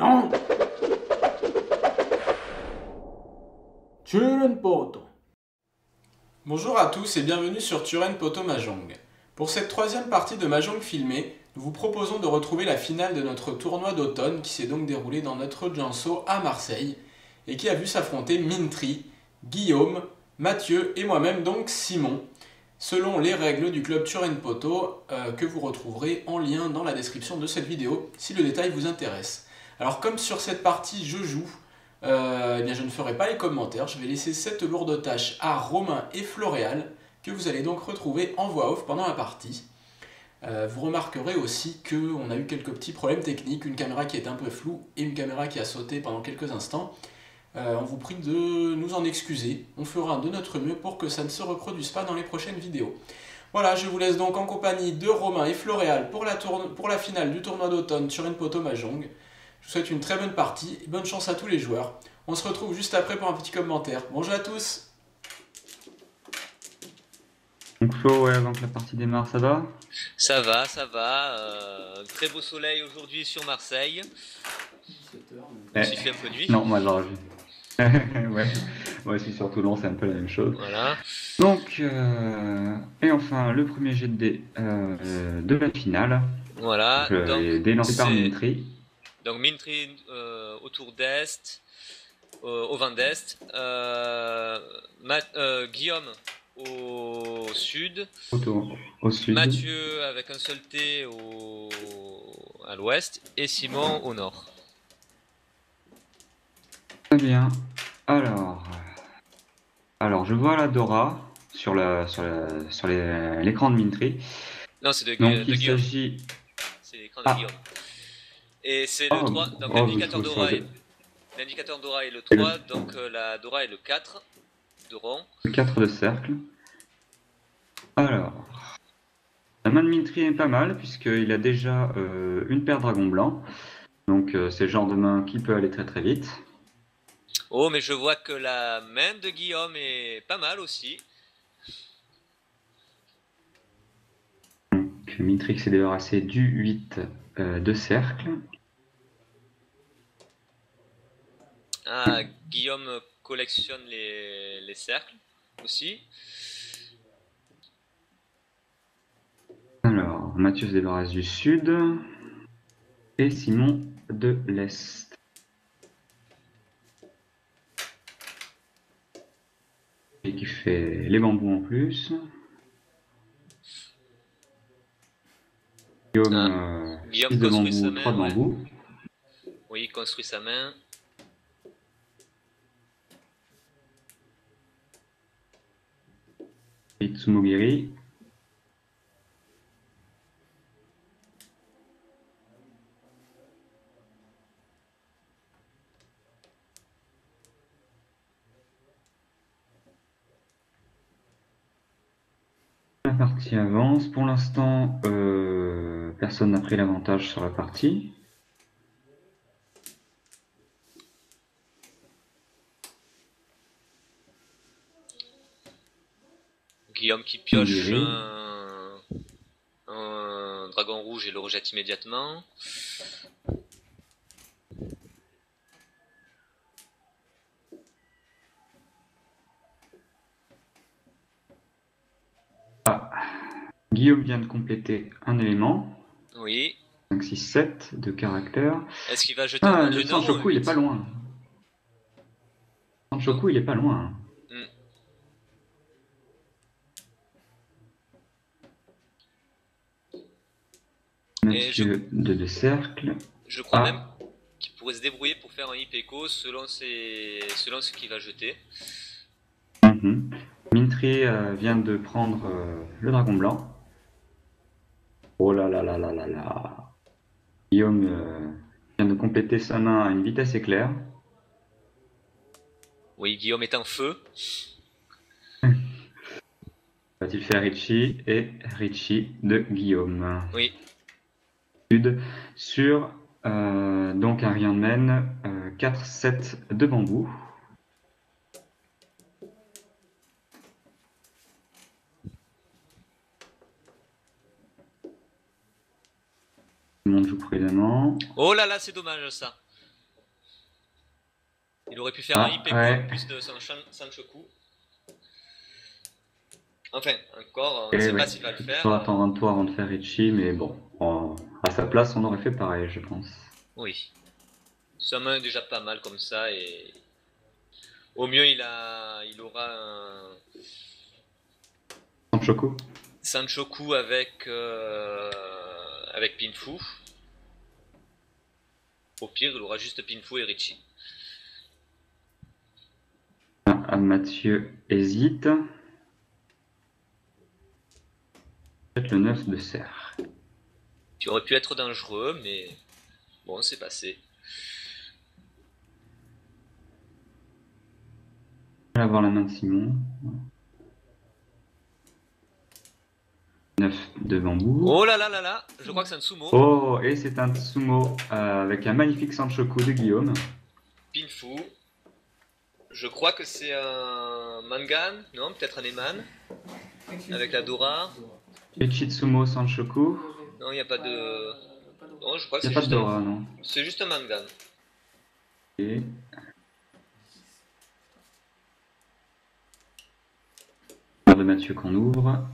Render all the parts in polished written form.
Non. Turen Poto. Bonjour à tous et bienvenue sur Turen Poto Mahjong. Pour cette troisième partie de Mahjong filmé, nous vous proposons de retrouver la finale de notre tournoi d'automne qui s'est donc déroulé dans notre Jiangsu à Marseille et qui a vu s'affronter Mintry, Guillaume, Mathieu et moi-même donc Simon, selon les règles du club Turen Poto que vous retrouverez en lien dans la description de cette vidéo si le détail vous intéresse. Alors comme sur cette partie je joue, eh bien je ne ferai pas les commentaires, je vais laisser cette lourde tâche à Romain et Floréal, que vous allez donc retrouver en voix off pendant la partie. Vous remarquerez aussi qu'on a eu quelques petits problèmes techniques, une caméra qui est un peu floue et une caméra qui a sauté pendant quelques instants. On vous prie de nous en excuser, on fera de notre mieux pour que ça ne se reproduise pas dans les prochaines vidéos. Voilà, je vous laisse donc en compagnie de Romain et Floréal pour la finale du tournoi d'automne Turen Poto Mahjong. Je vous souhaite une très bonne partie et bonne chance à tous les joueurs. On se retrouve juste après pour un petit commentaire. Bonjour à tous. Donc Flo, ouais, avant que la partie démarre, ça va? Ça va, ça va. Très beau soleil aujourd'hui sur Marseille. Il fait un peu nuit. Non, moi j'aurais vu. Ouais, moi aussi sur Toulon, c'est un peu la même chose. Voilà. Donc, et enfin, le premier jet de dés de la finale. Voilà. Donc, dés lancé par Mintry. Donc Mintry au tour d'Est, au vent d'Est. Guillaume au sud. Au sud. Mathieu avec un seul T à l'ouest. Et Simon au nord. Très bien. Alors, je vois la Dora sur l'écran de Mintry. Non, c'est de Donc, il Guillaume. s'agit. C'est l'écran de Guillaume. Et c'est le 3. Donc l'indicateur Dora est le 3. Donc la Dora est le 4 de rond. Le 4 de cercle. Alors, la main de Mintry est pas mal puisqu'il a déjà une paire dragon blanc. Donc c'est le genre de main qui peut aller très très vite. Oh, mais je vois que la main de Guillaume est pas mal aussi. Donc Mintry s'est débarrassé du 8 de cercle. Ah, Guillaume collectionne les cercles aussi. Alors, Mathieu se débarrasse du sud. Et Simon de l'est. Et qui fait les bambous en plus. Guillaume, Guillaume 6 de construit sa bambou, main. 3 de bambou. Oui, il construit sa main. Et Tsumogiri. La partie avance. Pour l'instant, personne n'a pris l'avantage sur la partie. Guillaume qui pioche un dragon rouge et le rejette immédiatement. Ah, Guillaume vient de compléter un élément. Oui. 5, 6, 7 de caractère. Est-ce qu'il va jeter un le du Nord Sanchoku, il est pas loin. Sanchoku, il est pas loin. Monsieur de cercle. Je crois même qu'il pourrait se débrouiller pour faire un Ipeco selon ce qu'il va jeter. Mintry vient de prendre le dragon blanc. Oh là là là là là là. Guillaume vient de compléter sa main à une vitesse éclair. Oui, Guillaume est en feu. Va-t-il faire Richie et Richie de Guillaume? Oui. Sur donc un rien de mène 4 7 de bambou. Tout le monde joue prudemment. Oh là là, c'est dommage ça. Il aurait pu faire un Ipeco en plus de son Sanchoku. Enfin, encore, on ne sait pas s'il va le faire. Il faut attendre un tour avant de faire Ichi, mais bon, à sa place, on aurait fait pareil, je pense. Oui. Sa main est déjà pas mal comme ça, et au mieux, il aura un Sanchoku Sanchoku avec Pinfu. Au pire, il aura juste Pinfu et Richie. Mathieu hésite. Peut-être le 9 de serre. Qui aurait pu être dangereux, mais bon, c'est passé. On va avoir la main de Simon. 9 de bambou. Oh là là là là, je crois que c'est un sumo. Oh, et c'est un sumo avec un magnifique Sanchoku de Guillaume. Pinfu. Je crois que c'est un Mangan, non, peut-être un Eman. Avec la Dora. Ichitsumo Sanchoku. Non, il n'y a pas de. Non, je crois que Il c'est n'y a pas juste de Dora, non. C'est juste un Mangan. Et... de Mathieu qu'on ouvre.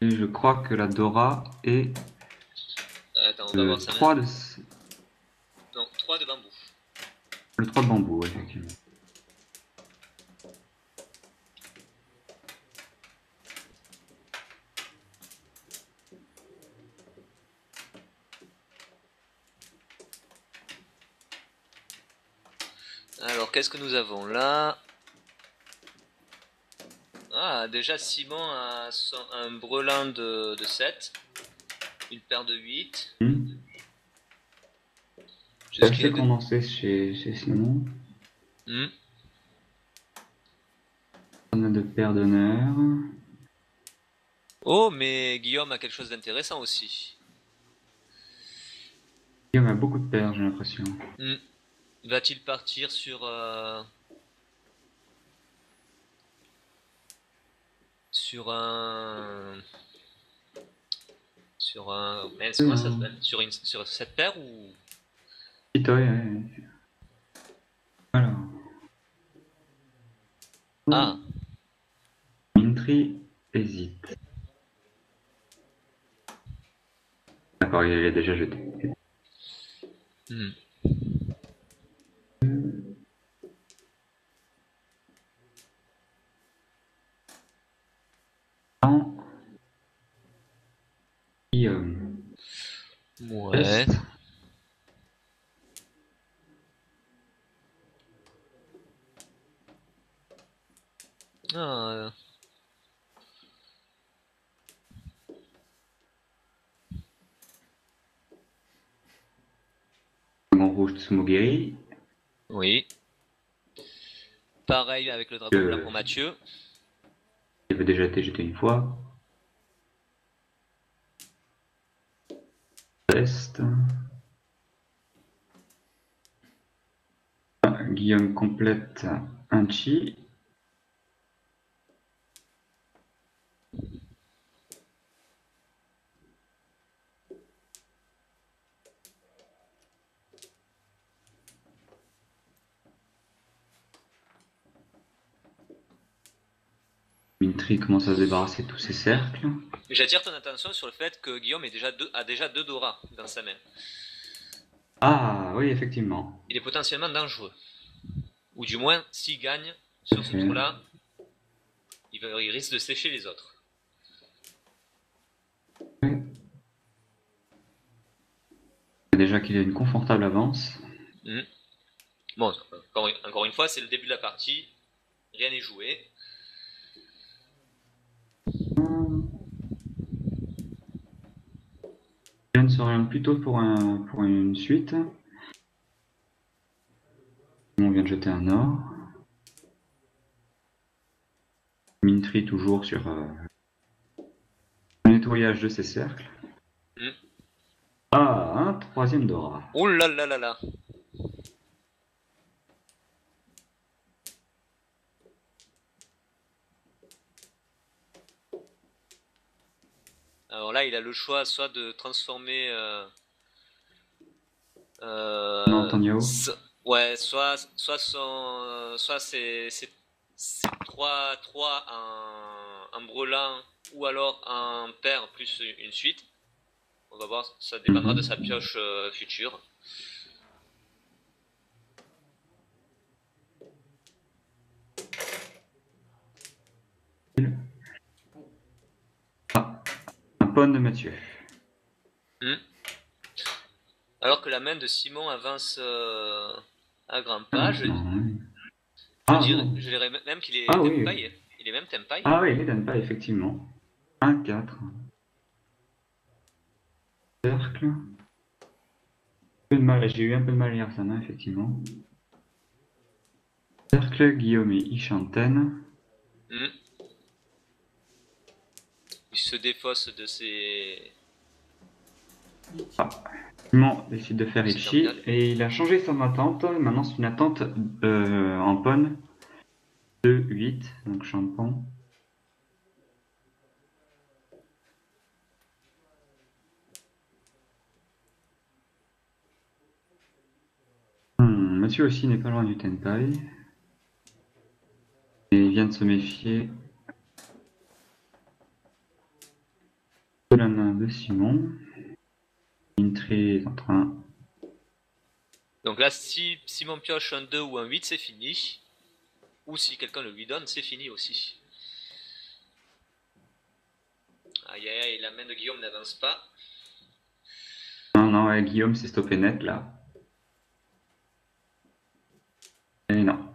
Et je crois que la Dora est. Attends, on va voir ça. 3 de. Non, 3 de bambou. Le 3 de bambou, ouais, effectivement. Alors, qu'est-ce que nous avons là? Ah, déjà Simon a un brelan de 7. Une paire de 8. C'est assez condensé chez Simon. On a de paires d'honneur. Oh, mais Guillaume a quelque chose d'intéressant aussi. Guillaume a beaucoup de paires, j'ai l'impression. Va-t-il partir sur un... Mince, comment ça s'appelle? Sur cette paire ou... Itoy, ouais. Alors. Ah. Mintry hésite. D'accord, il est déjà jeté. Guillaume. Ouais. Ah. Dragon rouge Tsumogiri. Oui. Pareil avec le dragon blanc pour Mathieu. Il avait déjà été jeté une fois. Test. Guillaume complète un chi. Mintry commence à se débarrasser de tous ses cercles. J'attire ton attention sur le fait que Guillaume a déjà deux Dora dans sa main. Ah oui, effectivement. Il est potentiellement dangereux. Ou du moins, s'il gagne sur ce tour-là, il risque de sécher les autres. Déjà qu'il a une confortable avance. Bon, encore une fois, c'est le début de la partie. Rien n'est joué. Yann s'oriente plutôt pour une suite. On vient de jeter un or. Mintry toujours sur le nettoyage de ses cercles. Ah, un troisième Dora. Oh là là là là. Alors là, il a le choix soit de transformer Ouais, soit c'est 3 un brelan ou alors un pair plus une suite. On va voir, ça dépendra de sa pioche future. Ah, un pawn de Mathieu. Alors que la main de Simon avance à grands pas, je dirais même qu'il est tempaille. Oui. Il est même tempaille. Ah oui, il donne pas, effectivement. 1-4. Cercle. J'ai eu un peu de mal à lire sa main, effectivement. Cercle, Guillaume et Ichanten. Il se défausse de ses... Simon décide de faire Ichi et il a changé son attente. Maintenant, c'est une attente en pawn de 8, donc champon. Mathieu aussi n'est pas loin du Tenpai. Et il vient de se méfier de la main de Simon. Intri est en train. Donc là, si Simon pioche un 2 ou un 8, c'est fini. Ou si quelqu'un le lui donne, c'est fini aussi. Aïe aïe aïe, la main de Guillaume n'avance pas. Non, ouais, Guillaume s'est stoppé net là. Et non.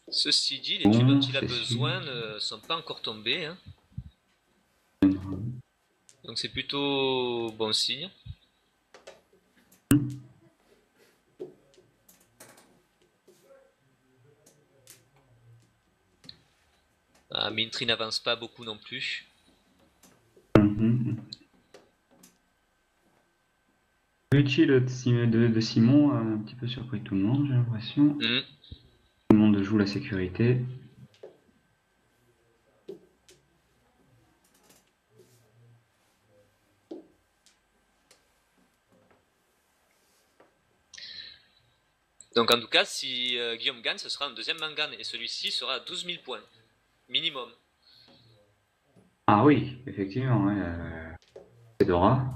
Ceci dit, les tubes dont il a besoin ne sont pas encore tombés. Hein. Donc c'est plutôt bon signe. Mintry n'avance pas beaucoup non plus. L'utile de Simon a un petit peu surpris tout le monde, j'ai l'impression. Tout le monde joue la sécurité. Donc en tout cas, si Guillaume gagne, ce sera un deuxième Mangan et celui-ci sera à 12 000 points. Minimum. Ah oui, effectivement. C'est Dora.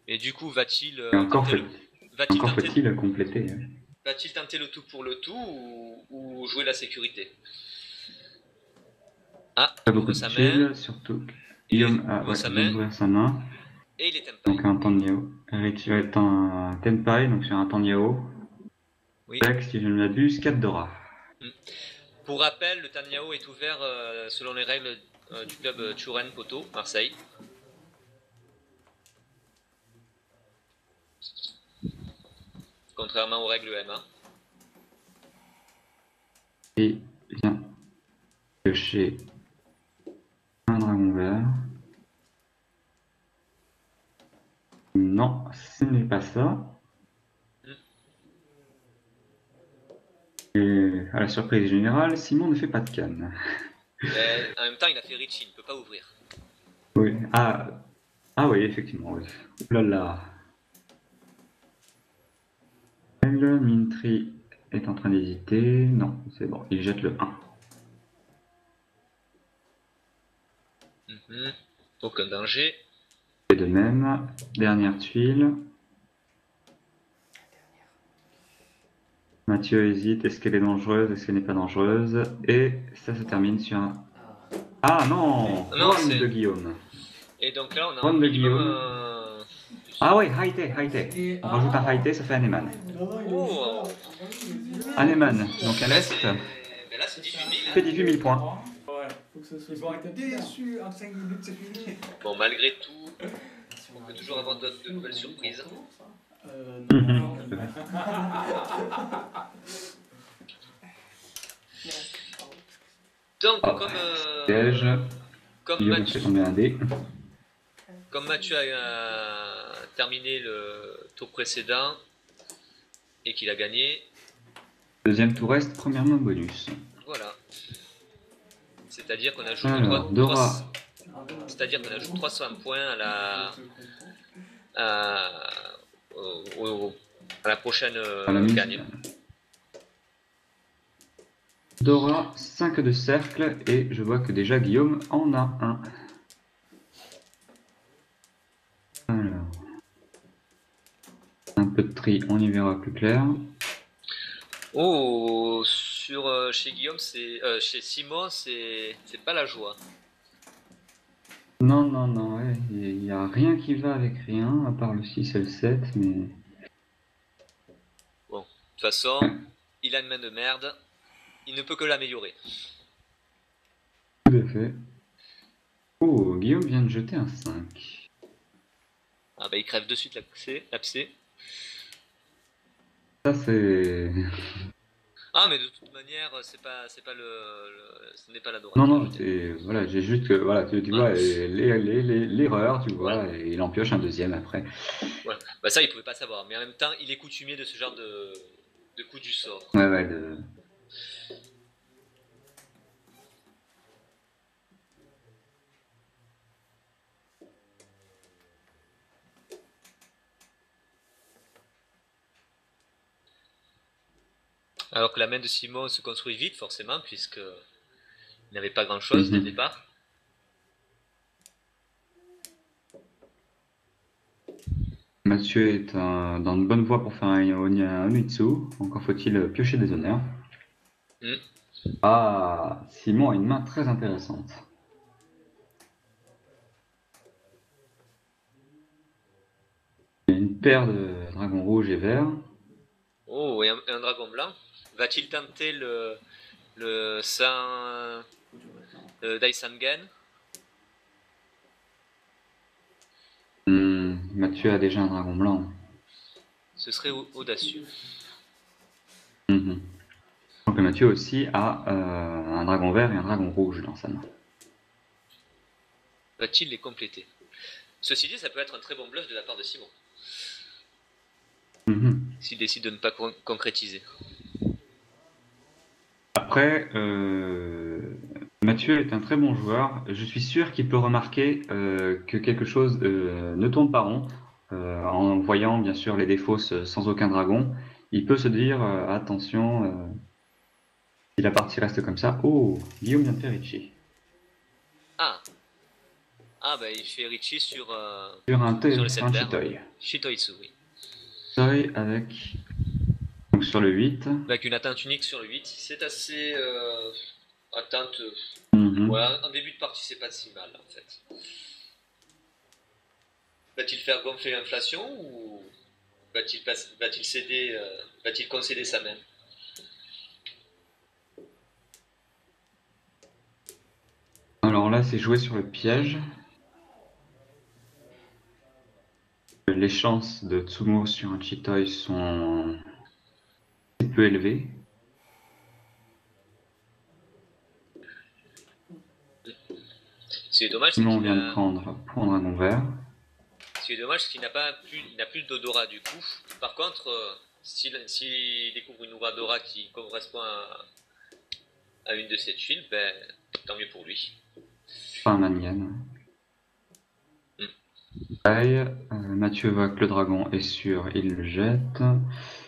Et du coup, va-t-il encore faut-il compléter. Va-t-il tenter le tout pour le tout ou jouer la sécurité? Ah, il ouvre sa main. Surtout. Guillaume ouvert sa main. Et il est Tenpai. Donc un Tanyao. Rich est un Tenpai, donc sur un Tanyao. Oui. Si je ne m'abuse, 4 Dora. Pour rappel, le Tanyao est ouvert selon les règles du club Turen Poto, Marseille. Contrairement aux règles EMA. Et vient piocher un dragon vert. Non, ce n'est pas ça. Et à la surprise générale, Simon ne fait pas de canne. En même temps, il a fait Richie, il ne peut pas ouvrir. Oui. Ah oui, effectivement. Oui. Oulala. Le Mintry est en train d'hésiter. Non, c'est bon, il jette le 1. Aucun danger. Et de même, dernière tuile. Mathieu hésite, est-ce qu'elle est dangereuse, est-ce qu'elle n'est pas dangereuse? Et ça se termine sur un... Ah non, Ron de Guillaume. Et donc là, on a Ron de Guillaume. Ah oui, Haïté. On rajoute un Haïté, ça fait Aneman. Oh. Aneman, donc à l'est. Mais là, c'est 18 000. Ça fait 18 000 points. Ouais, faut que ça soit... Ils vont être déçus, en 5 minutes c'est fini. Bon, malgré tout, on peut toujours avoir de nouvelles surprises. Non. Donc, comme Mathieu a terminé le tour précédent et qu'il a gagné. Deuxième tour reste, première main bonus. Voilà. C'est-à-dire qu'on ajoute, c'est-à-dire qu'on ajoute 300 points à la... À la prochaine À la gagne. Dora, 5 de cercle, et je vois que déjà Guillaume en a un. Alors, un peu de tri, on y verra plus clair. Oh, chez Guillaume, chez Simon, c'est pas la joie. Non, non, non, ouais, il n'y a rien qui va avec rien, à part le 6 et le 7, mais... Bon, de toute façon, il a une main de merde. Il ne peut que l'améliorer. Tout à fait. Oh, Guillaume vient de jeter un 5. Ah bah il crève de suite l'abcès. Ça, c'est... Ah mais de toute manière, c'est pas ce n'est pas la Dora Non, qui l'a non, jeté. c'est... Voilà, j'ai juste que... Voilà, tu Voilà. vois, l'erreur, tu Voilà. vois, et il en pioche un deuxième après. Voilà. Bah ça il pouvait pas savoir, mais en même temps il est coutumier de ce genre de coup du sort. Ouais, ouais, de... Alors que la main de Simon se construit vite forcément puisque il n'avait pas grand chose dès le départ. Mathieu est dans une bonne voie pour faire un Onitsu. Encore faut-il piocher des honneurs. Hmm. Ah, Simon a une main très intéressante. Il y a une paire de dragons rouges et verts. Oh et un dragon blanc. Va-t-il tenter le Saint Daisangen? Mathieu a déjà un dragon blanc. Ce serait audacieux. Mhm. Donc Mathieu aussi a un dragon vert et un dragon rouge dans sa main. Va-t-il les compléter? Ceci dit, ça peut être un très bon bluff de la part de Simon. Mhm. S'il décide de ne pas concrétiser. Après, Mathieu est un très bon joueur. Je suis sûr qu'il peut remarquer que quelque chose ne tourne pas rond. En voyant bien sûr les défauts sans aucun dragon, il peut se dire attention, si la partie reste comme ça. Oh, Guillaume vient de faire Richie. Ah. Ah bah il fait Richie sur Sur le 7 un vert. Chitoy. Shitoitsu, oui. Chitoy avec. Donc sur le 8. Avec une atteinte unique sur le 8. C'est assez atteinte. Mhm. Voilà, en début de partie c'est pas si mal en fait. Va-t-il faire gonfler l'inflation ou va-t-il céder, va-t-il concéder sa main? Alors là, c'est joué sur le piège. Les chances de Tsumo sur un Chitoy sont peu élevées. Ce qui est dommage, c'est Simon qu'il vient de a... prendre pour un dragon vert. Ce qui est dommage, c'est qu'il n'a pas plus, il n'a plus d'odorat du coup. Par contre, s'il découvre une Ouradora qui correspond à une de ses tuiles, ben, tant mieux pour lui. Pas un Manian. Pareil, Mathieu voit que le dragon est sûr, il le jette.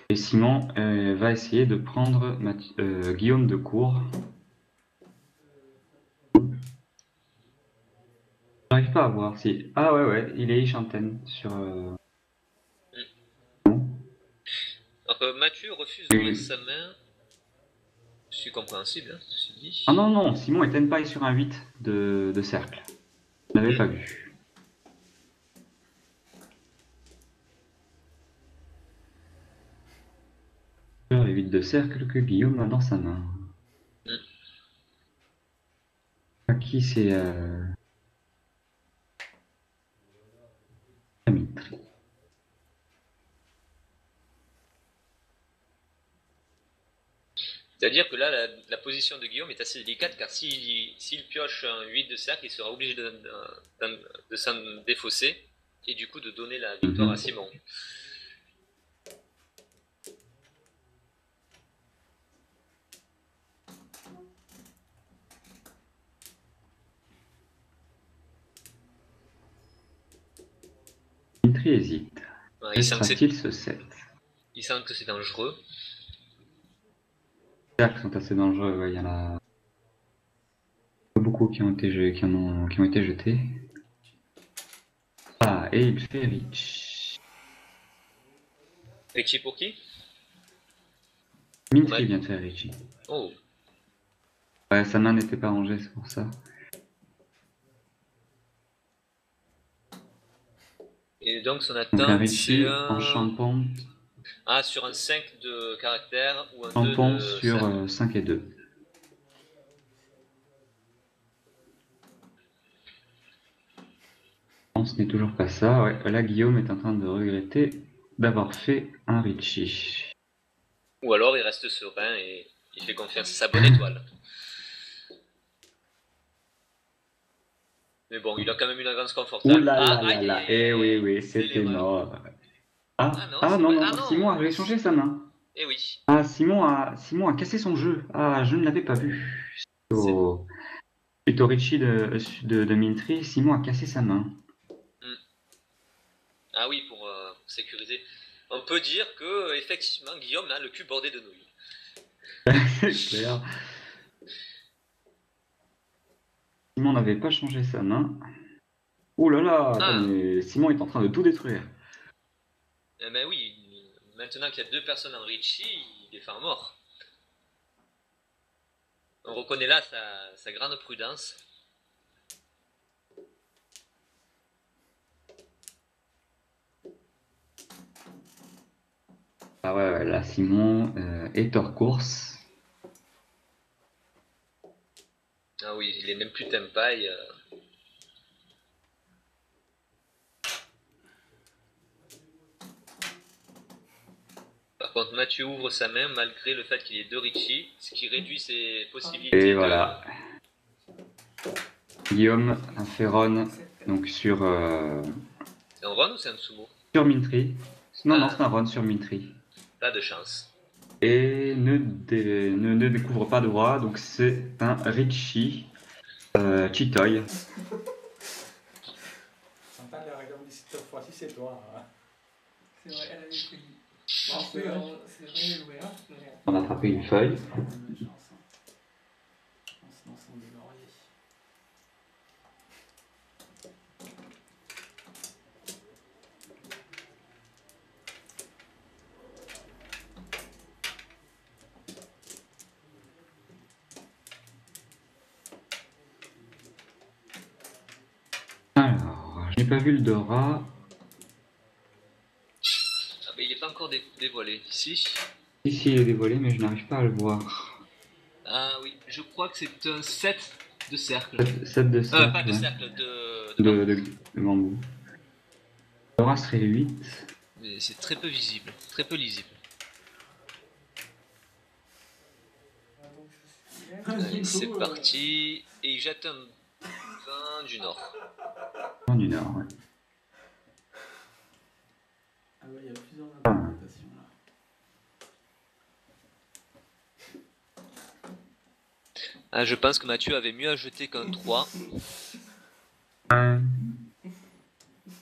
Et Simon va essayer de prendre Guillaume de Cour. J'arrive pas à voir si. Ah ouais, ouais, il est Ishanten sur. Alors Mathieu refuse d'ouvrir sa main. C'est compréhensible, hein, ceci dit. Ah non, non, Simon est Tenpai sur un 8 de cercle. Je l'avais pas vu. Les 8 de cercle que Guillaume a dans sa main. Qui c'est Dimitri. C'est-à-dire que là, la position de Guillaume est assez délicate car s'il pioche un 8 de cercle, il sera obligé de s'en défausser et du coup de donner la victoire à Simon. Dimitri hésite. Ouais, il sent que Sera-t-il ce 7? Il sent que c'est dangereux. Les arcs sont assez dangereux, ouais, il y en a pas beaucoup qui ont été, qui ont été jetés. Ah, et il fait Rich. Richie pour qui? Mintry vient de faire Richie. Oh. Ouais, sa main n'était pas rangée, c'est pour ça. Et donc son Donc un atteinte, Richie c'est en un... champon, Ah, sur un 5 de caractère ou un 2 champon de sur cercle. 5 et 2. Non, ce n'est toujours pas ça. Ouais, là, Guillaume est en train de regretter d'avoir fait un Richie. Ou alors il reste serein et il fait confiance à sa bonne étoile. Mais bon, il a quand même une avance Ouh confortable. là Ah, là là aïe, là. aïe, aïe, Eh oui, aïe, oui, c'est c'était l'erreur. mort. Ah non, Ah c'est non, pas... non, Ah Simon non. avait changé sa main. Eh oui. Ah, Simon a cassé son jeu. Ah, je ne l'avais pas vu. C'est... Suite au Richie de Mintry, Simon a cassé sa main. Hmm. Ah oui, pour sécuriser. On peut dire que effectivement Guillaume a le cul bordé de nouilles. C'est clair. Simon n'avait pas changé sa main. Ouh là là, attends, Ah, mais Simon est en train de tout détruire. eh ben oui, maintenant qu'il y a deux personnes en Richie, il est fin mort. On reconnaît là sa grande prudence. Ah ouais, ouais, là, Simon est hors course. Ah oui, il est même plus tempaille. Par contre, Mathieu ouvre sa main malgré le fait qu'il ait deux Richie, ce qui réduit ses possibilités Et de... voilà. Guillaume a fait Ron donc C'est un Ron ou c'est un Sumo? sur Mintry. Non, non, Ah. c'est un Ron sur Mintry. Pas de chance. Et ne découvre pas de roi, donc c'est un Richie Chitoy. Sympa de regarder cette fois-ci, c'est toi. C'est vrai, elle avait pris. Bon, après, c'est vrai, l'ouvert, mais... On a attrapé une feuille. Alors, je n'ai pas vu le Dora. Ah bah il est pas encore dévoilé. Si. Ici, il est dévoilé, mais je n'arrive pas à le voir. Ah oui, je crois que c'est un 7 de cercle. 7 de cercle. Pas de ouais. cercle, De bambou. Dora serait 8. Mais c'est très peu visible, très peu lisible. Allez, c'est parti. Et il jette un vin du nord. Du Nord, ouais. Ah ouais, il y a plusieurs interprétations là. Ah, je pense que Mathieu avait mieux à jeter qu'un 3.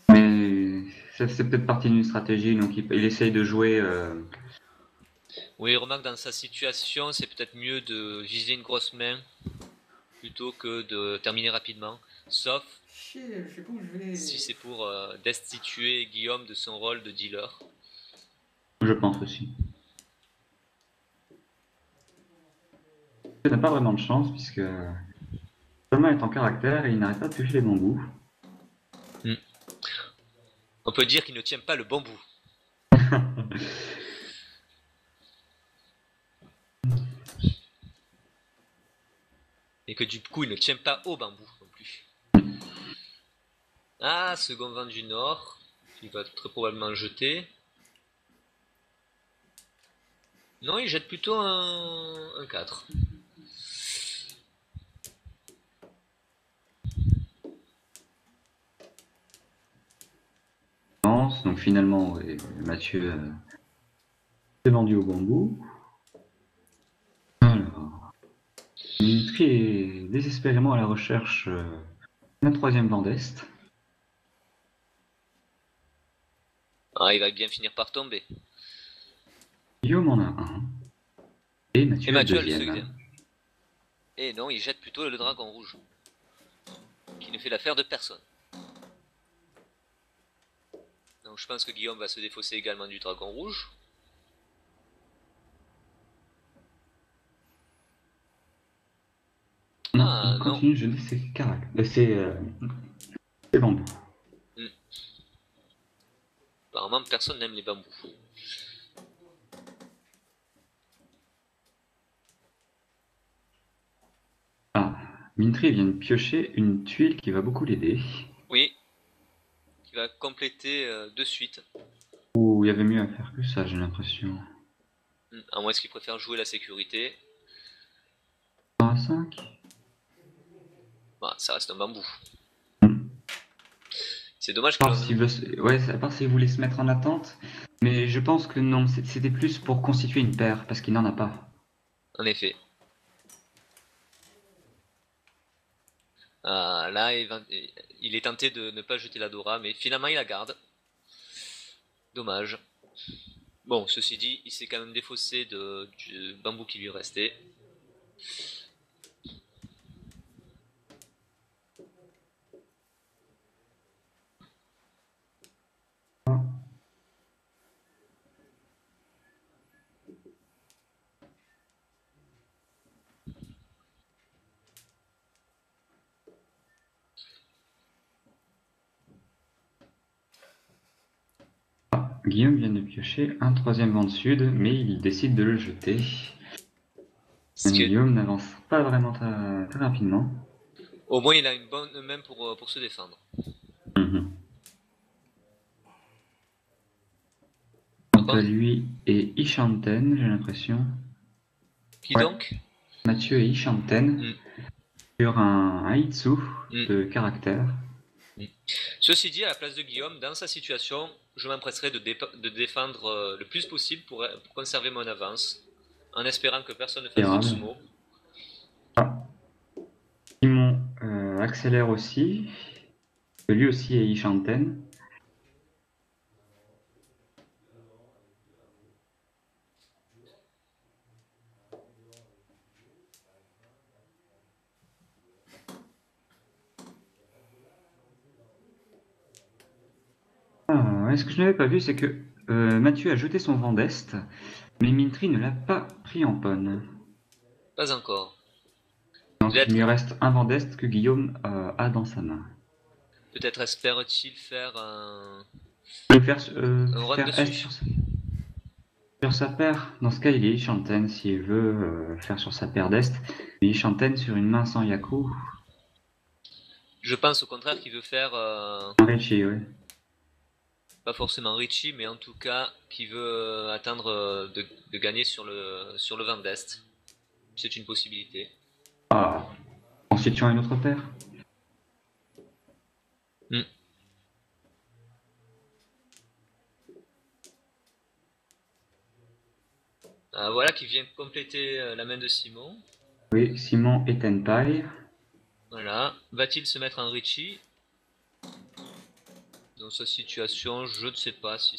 Mais c'est peut-être partie d'une stratégie, donc il essaye de jouer. Oui, remarque, dans sa situation, c'est peut-être mieux de viser une grosse main plutôt que de terminer rapidement. Sauf Chier, je sais pas où je vais. si c'est pour destituer Guillaume de son rôle de dealer. Je pense aussi. Il n'a pas vraiment de chance puisque Thomas est en caractère et il n'arrête pas de toucher les bambous. On peut dire qu'il ne tient pas le bon bout. Et que du coup, il ne tient pas au bambou non plus. Ah, second vent du nord. Il va très probablement jeter. Non, il jette plutôt un 4. Donc finalement, Mathieu s'est vendu au bambou. Alors, Dimitri est désespérément à la recherche d'un troisième vent d'Est. Ah, il va bien finir par tomber. Guillaume en a un. Et Mathieu, Et Mathieu le a le deuxième. deuxième. Et non, il jette plutôt le dragon rouge. Qui ne fait l'affaire de personne. Donc je pense que Guillaume va se défausser également du dragon rouge. Non, Ah, il continue de jeter ses ses bambous. Apparemment, personne n'aime les bambous. Ah, Mintry vient de piocher une tuile qui va beaucoup l'aider. Oui. Qui va compléter de suite. Ouh, il y avait mieux à faire que ça, j'ai l'impression. À moins qu'il préfère jouer la sécurité. 5. Bah, ça reste un bambou. Hmm. C'est dommage À que... part à part s'il voulait se mettre en attente. Mais je pense que non, c'était plus pour constituer une paire, parce qu'il n'en a pas. En effet. Là, il est tenté de ne pas jeter la Dora, mais finalement il la garde. Dommage. Bon, ceci dit, il s'est quand même défaussé du bambou qui lui restait. Guillaume vient de piocher un troisième vent de sud, mais il décide de le jeter. Guillaume n'avance pas vraiment très rapidement. Au moins, il a une bonne main pour se défendre. Entre lui et Ishanten, j'ai l'impression. Qui donc? Mathieu et Ishanten sur un Haitsu de caractère. Ceci dit, à la place de Guillaume, dans sa situation, je m'empresserai de défendre le plus possible pour conserver mon avance, en espérant que personne ne fasse de sumo. Simon accélère aussi. Lui aussi est Ishanten. Ce que je n'avais pas vu, c'est que Mathieu a jeté son vent d'Est, mais Mintry ne l'a pas pris en ponne. Pas encore. Donc il lui reste un vent d'Est que Guillaume a dans sa main. Peut-être espère-t-il faire un run dessus sur sa paire. Dans ce cas, il est Ishanten s'il veut faire sur sa paire d'Est. Mais Ishanten sur une main sans Yaku. Je pense au contraire qu'il veut faire... Richie, oui. Pas forcément Richie, mais en tout cas qui veut atteindre de gagner sur le vent d'Est. C'est une possibilité. Ah, constituant une autre paire. Voilà qui vient compléter la main de Simon. Oui, Simon et Tenpai. Voilà. Va-t-il se mettre en Richie? Dans sa situation, je ne sais pas si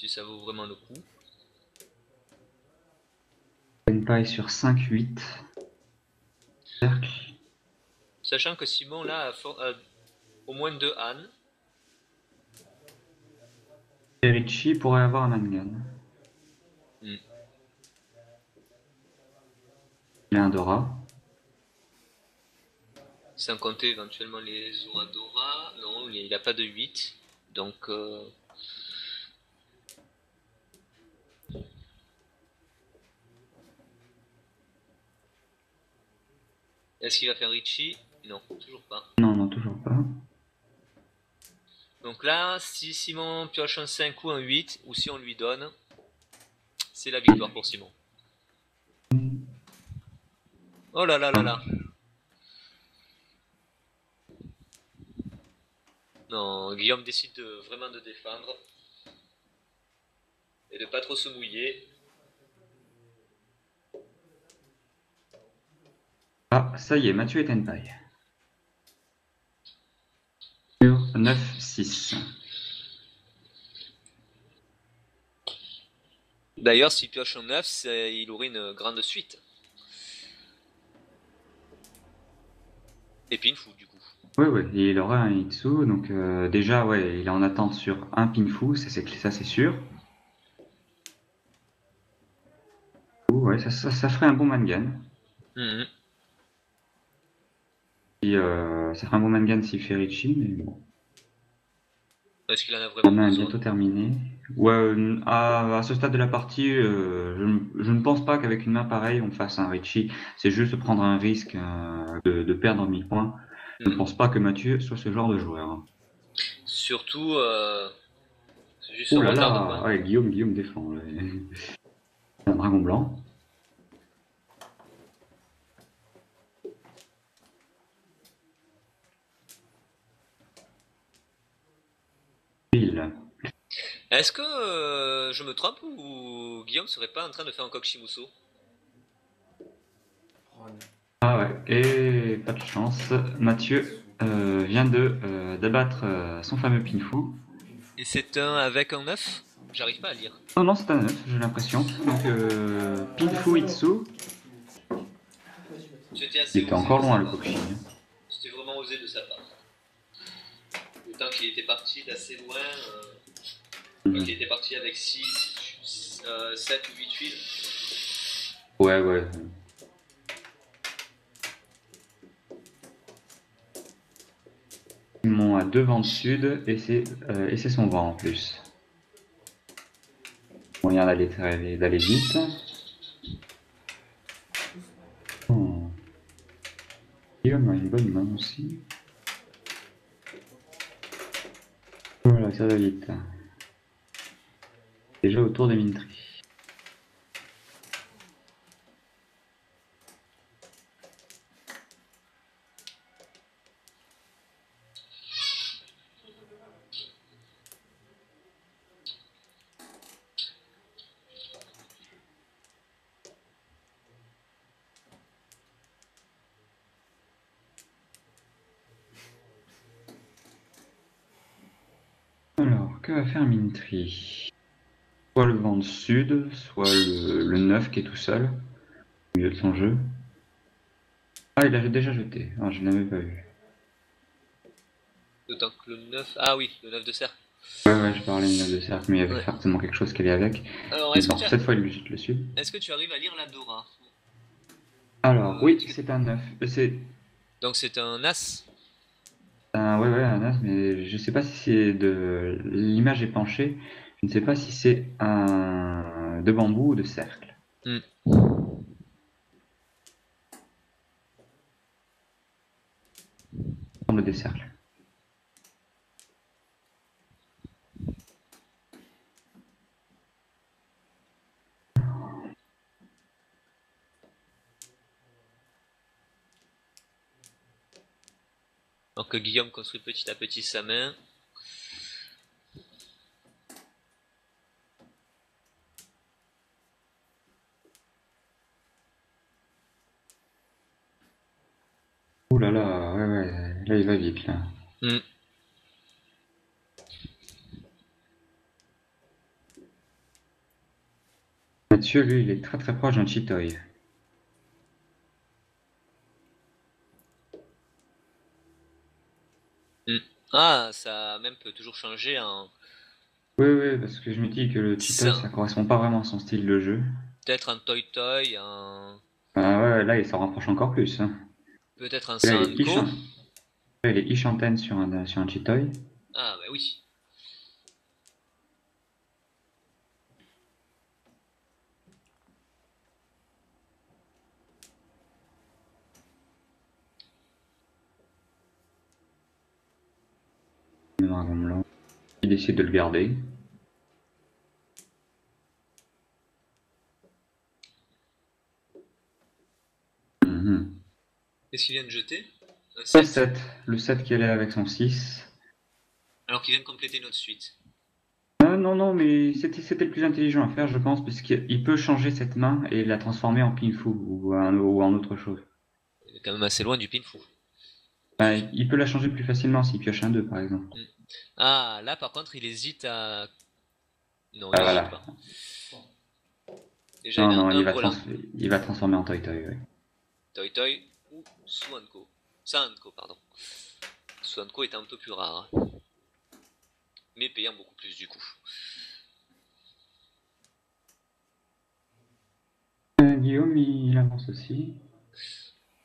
ça vaut vraiment le coup. Tenpai sur 5-8. Cercle. Sachant que Simon là a au moins 2 ânes. Et Richie pourrait avoir un Mangan. Il a un Dora. Sans compter éventuellement les Zoradora. Non, il n'a pas de 8. Donc... Est-ce qu'il va faire Richie? Non, toujours pas. Non, toujours pas. Donc là, si Simon pioche un 5 ou un 8, ou si on lui donne, c'est la victoire pour Simon. Oh là là là là. Non, Guillaume décide vraiment de défendre. Et de pas trop se mouiller. Ah, ça y est, Mathieu et Tenpai. Sur 9-6. D'ailleurs, s'il pioche un 9, il aurait une grande suite. Et Pinfou, du coup. Oui, oui, et il aura un Itsu, donc déjà, ouais, il est en attente sur un Pinfou, ça c'est sûr. Ouais, ça ferait un bon Mangan. Mhm. Ça ferait un bon Mangan si fait Richie, mais bon. Est-ce qu'il en a La vraiment main est besoin? bientôt terminée. Ouais, à ce stade de la partie, je ne pense pas qu'avec une main pareille, on fasse un Richie. C'est juste prendre un risque de perdre 1000 points. Je ne Mhm. pense pas que Mathieu soit ce genre de joueur, hein. Surtout, c'est juste Oh son là retardement. là, ouais, Guillaume défend. Là. Un dragon blanc. Pile. Est-ce que je me trompe ou Guillaume serait pas en train de faire un Kokshimuso? Ron. Ah ouais, et pas de chance. Mathieu vient d'abattre son fameux Pinfou. Et c'est un avec un 9? J'arrive pas à lire. Oh non, c'est un 9, j'ai l'impression. Donc Pinfou Itsu, C'était il assez était osé encore de loin sa le part. Kokushi. C'était vraiment osé de sa part. Autant qu'il était parti d'assez loin, qu'il était parti avec 6, 7 ou 8 tuiles. Ouais, ouais. Ils m'ont à 2 vents de sud et c'est son vent en plus. Moyen d'aller vite. Oh. Guillaume a une bonne main aussi. Voilà, ça va vite. Déjà autour des mineries. Alors, que va faire Mintry? Soit le vent de sud, soit le 9 qui est tout seul, au milieu de son jeu. Ah, il a déjà jeté. Ah, je ne l'avais pas vu. D'autant que le 9. Ah oui, le 9 de cercle. Ouais, ouais, je parlais de 9 de cercle, mais il y avait Ouais. forcément quelque chose qui allait avec. Alors, Mais bon, cette fois, il lui jette le sud. est-ce que tu arrives à lire la Dora? Alors, oui, c'est un 9. Donc c'est un As. Ouais, ouais, un as, mais je sais pas si c'est de. L'image est penchée. Je ne sais pas si c'est un de bambou ou de cercle. Hmm. Semble des cercles. Donc Guillaume construit petit à petit sa main. Ouh là là, ouais, ouais, là il va vite là. Hmm. Mathieu, lui, il est très très proche d'un Chitoy. Ah, ça même peut toujours changer en. Oui, oui, parce que je me dis que le Chitoy, Ça. ça correspond pas vraiment à son style de jeu. Peut-être un Toy Toy, un. Ah ouais, là, il s'en rapproche encore plus, hein. Peut-être un Là, il est Sanko. Là, il est Ishanten sur un Chitoy. Ah bah oui. Le dragon blanc. Il décide de le garder. Mhm. Qu'est-ce qu'il vient de jeter? Un Le 7. 7, le 7 qui allait avec son 6. Alors qu'il vient de compléter notre suite. Ah, non, non, mais c'était le plus intelligent à faire, je pense, puisqu'il peut changer cette main et la transformer en Pinfu ou en autre chose. Il est quand même assez loin du Pinfou. Enfin, il peut la changer plus facilement s'il pioche un 2, par exemple. Ah, là par contre il hésite à. Non, Ah, il hésite voilà. pas. Déjà, Non, il a non, un brelan. il va transformer en Toy Toy, oui. Toy Toy ou Suanko. Sanko, pardon. Suanko est un peu plus rare, hein, mais payant beaucoup plus du coup. Guillaume, il avance aussi.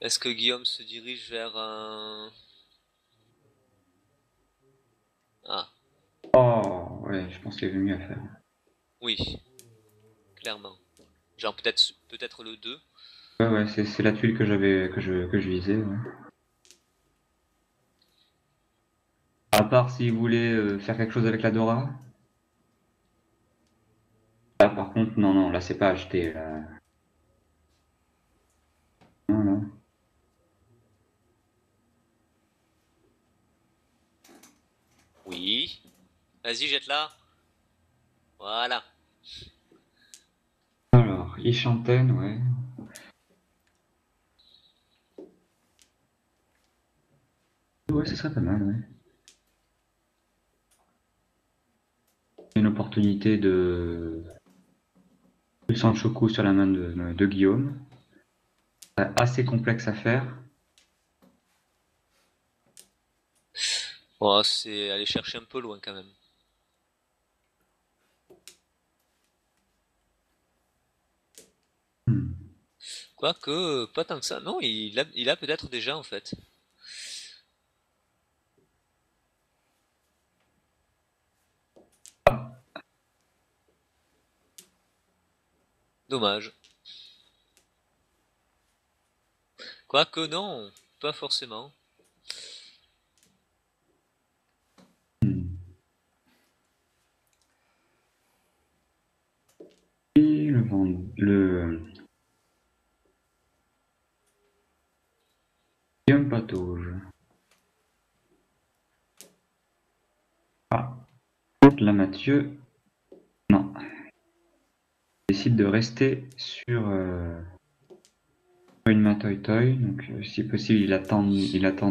Est-ce que Guillaume se dirige vers un... Ah, Oh, ouais, je pense qu'il y avait mieux à faire. oui, clairement. Genre peut-être le 2. Ouais, ouais, c'est la tuile que je visais, ouais. À part s'il voulait faire quelque chose avec la Dora. Là, par contre, non, non, là, c'est pas acheté, là. Non, non. Oui. Vas-y, jette-la. Voilà. Alors, Ishanten, ouais. Ouais, ce serait pas mal, ouais. Une opportunité de Sanchoku sur la main de Guillaume. Assez complexe à faire. Oh, c'est aller chercher un peu loin quand même. Hmm. Quoique, pas tant que ça. Non, il a peut-être déjà en fait. Dommage. Quoique non, pas forcément. Hmm. Et le Guillaume Patauge. Ah, là, Mathieu, non. Il décide de rester sur une main Toy Toy, donc si possible, il attend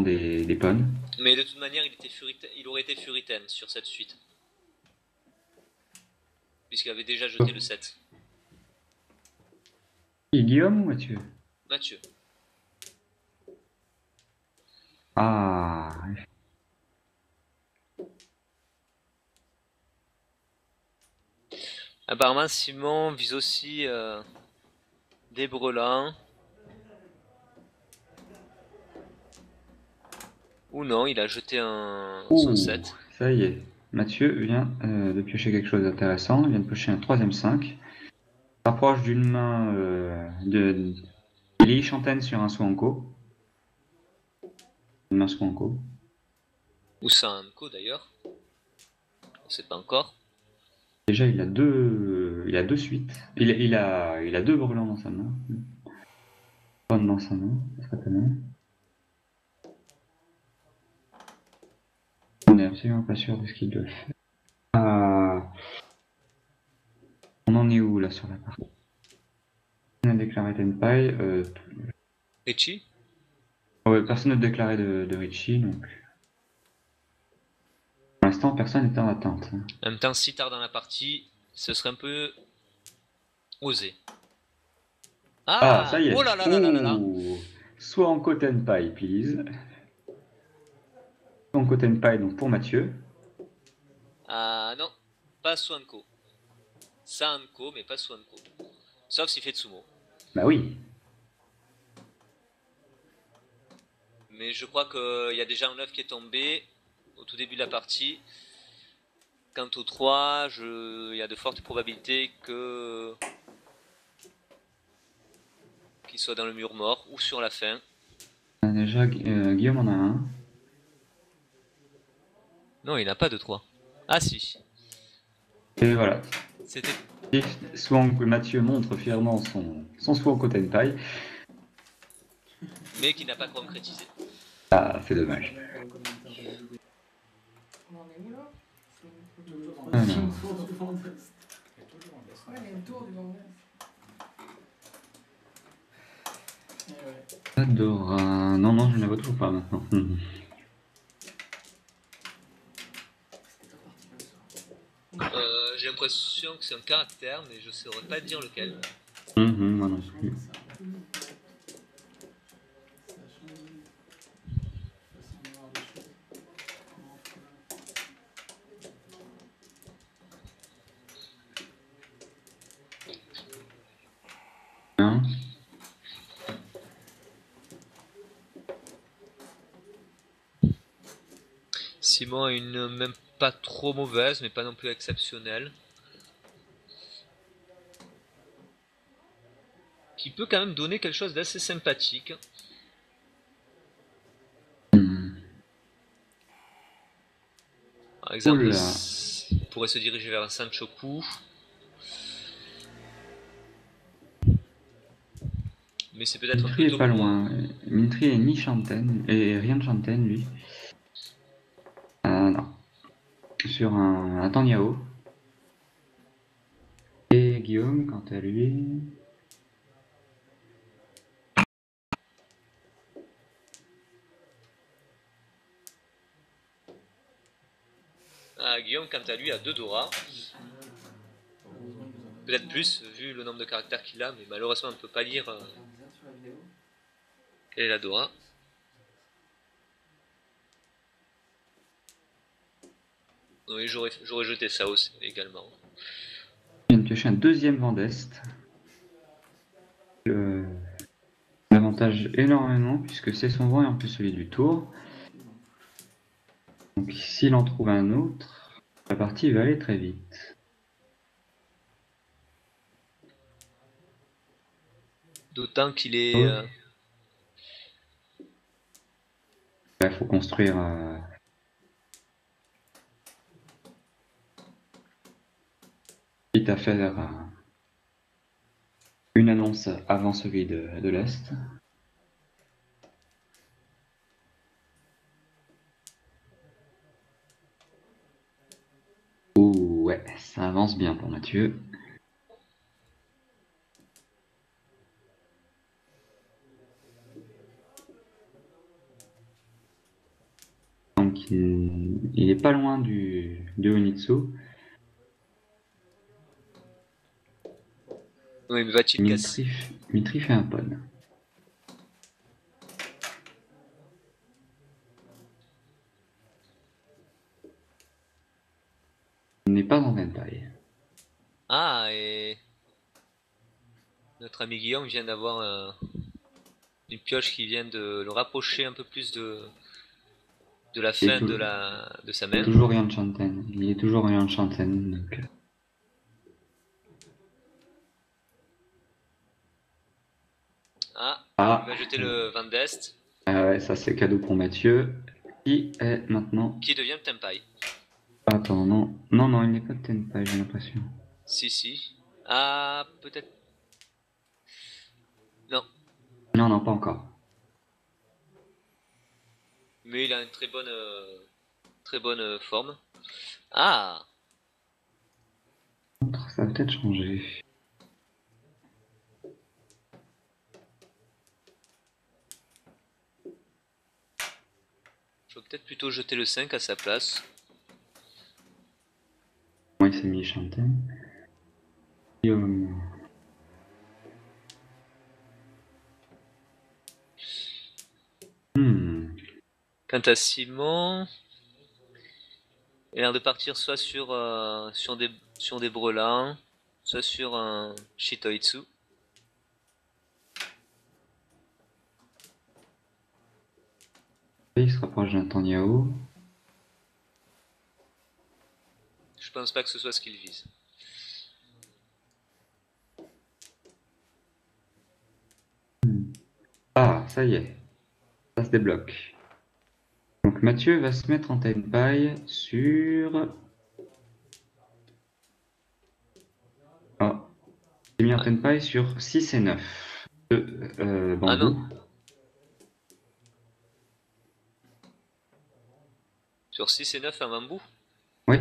des pommes. Mais de toute manière, il aurait été Furiten sur cette suite. Puisqu'il avait déjà jeté le 7. Et Guillaume ou Mathieu? Mathieu. Ah, Apparemment, Simon vise aussi des brelans. Ou non, il a jeté son ouh, 7. ça y est. Mathieu vient de piocher quelque chose d'intéressant. Il vient de piocher un troisième 5. Rapproche d'une main de Lily Chantaine sur un Swanko. Une main Swanko. Ou Sanko d'ailleurs. On sait pas encore. Déjà, il a deux suites. Il a deux brelans dans sa main. Bonne dans sa main, ça serait pas mal. On est absolument pas sûr de ce qu'il doit faire. Ah, on en est où là sur la partie? On a déclaré Tenpai. Richie. Ouais, personne n'a déclaré de Richie, donc pour l'instant personne n'est en attente. En même temps, si tard dans la partie, ce serait un peu osé. Ah, Ah, ça y est. oh là là là là là là. Ouh. Soit en Tenpai, please. Soit en Tenpai, donc pour Mathieu. Ah non, pas Swanko. Sanko, mais pas Swanko. Sauf s'il fait Tsumo. Bah oui. Mais je crois qu'il y a déjà un 9 qui est tombé au tout début de la partie. Quant au 3, il y a de fortes probabilités qu'il soit dans le mur mort ou sur la fin. Déjà, Guillaume en a un. Non, il n'a pas de 3. Ah si. Et voilà. C'était... Et Mathieu montre fièrement son Swanko Tenpai. Mais qui n'a pas concrétisé. Ah, c'est dommage. On en est où là? Ah, non. Tour du Grand Est. Ouais, il y a une tour du Grand Est. Eh ouais. Adora. Non, non, je ne la vois toujours pas maintenant. C'était ta partie comme ça. J'ai l'impression que c'est un caractère, mais je ne saurais pas dire lequel. Moi non plus. Hein? Simon a une même pas trop mauvaise, mais pas non plus exceptionnelle. Qui peut quand même donner quelque chose d'assez sympathique. Par exemple, Oula. il pourrait se diriger vers un Sanchoku. Mais c'est peut-être un Mintry peu est tôt pas pour... loin. Mintry est ni Shanten, et rien de Shanten, lui. Non. Sur un Tang Yao. Et Guillaume, quant à lui... Guillaume, quant à lui, a 2 Dora. Peut-être plus, vu le nombre de caractères qu'il a, mais malheureusement, on ne peut pas lire quelle est la Dora. Oui, j'aurais jeté ça aussi, également. Il vient de piocher un deuxième vent d'Est. L'avantage énormément, puisque c'est son vent et en plus celui du tour. Donc s'il en trouve un autre, la partie va aller très vite. D'autant qu'il est... Il faut construire... quitte à faire une annonce avant celui de l'Est. Ouh, ouais, ça avance bien pour Mathieu. Donc il est pas loin de Onitsu. Oui, mais va-t-il casser? Mitri fait un pon. Il n'est pas en Ventai. Ah, et... Notre ami Guillaume vient d'avoir une pioche qui vient de le rapprocher un peu plus de la fin de sa Il est main. toujours rien de Shanten. Il est toujours rien de Shanten. Donc... Il va jeter le Van d'Est. Ah ouais, ça c'est cadeau pour Mathieu. Qui est maintenant... Qui devient Tenpai. Attends, non. Non, il n'est pas de Tenpai, j'ai l'impression. Si. Ah, peut-être... Non. Non, pas encore. Mais il a une très bonne forme. Ah, Ça va peut-être changer. je vais peut-être plutôt jeter le 5 à sa place. Moi, il s'est mis Shanten. Guillaume. Quant à Simon, il a l'air de partir soit sur des brelans, soit sur un Shitoitsu. Il se rapproche d'un Tang Yao. Je pense pas que ce soit ce qu'il vise. Ah, ça y est. Ça se débloque. Donc Mathieu va se mettre en Tenpai sur... Ah. Il mis en Tenpai sur 6 et 9. Bambou. Ah non. Sur 6 et 9 un bambou. Oui.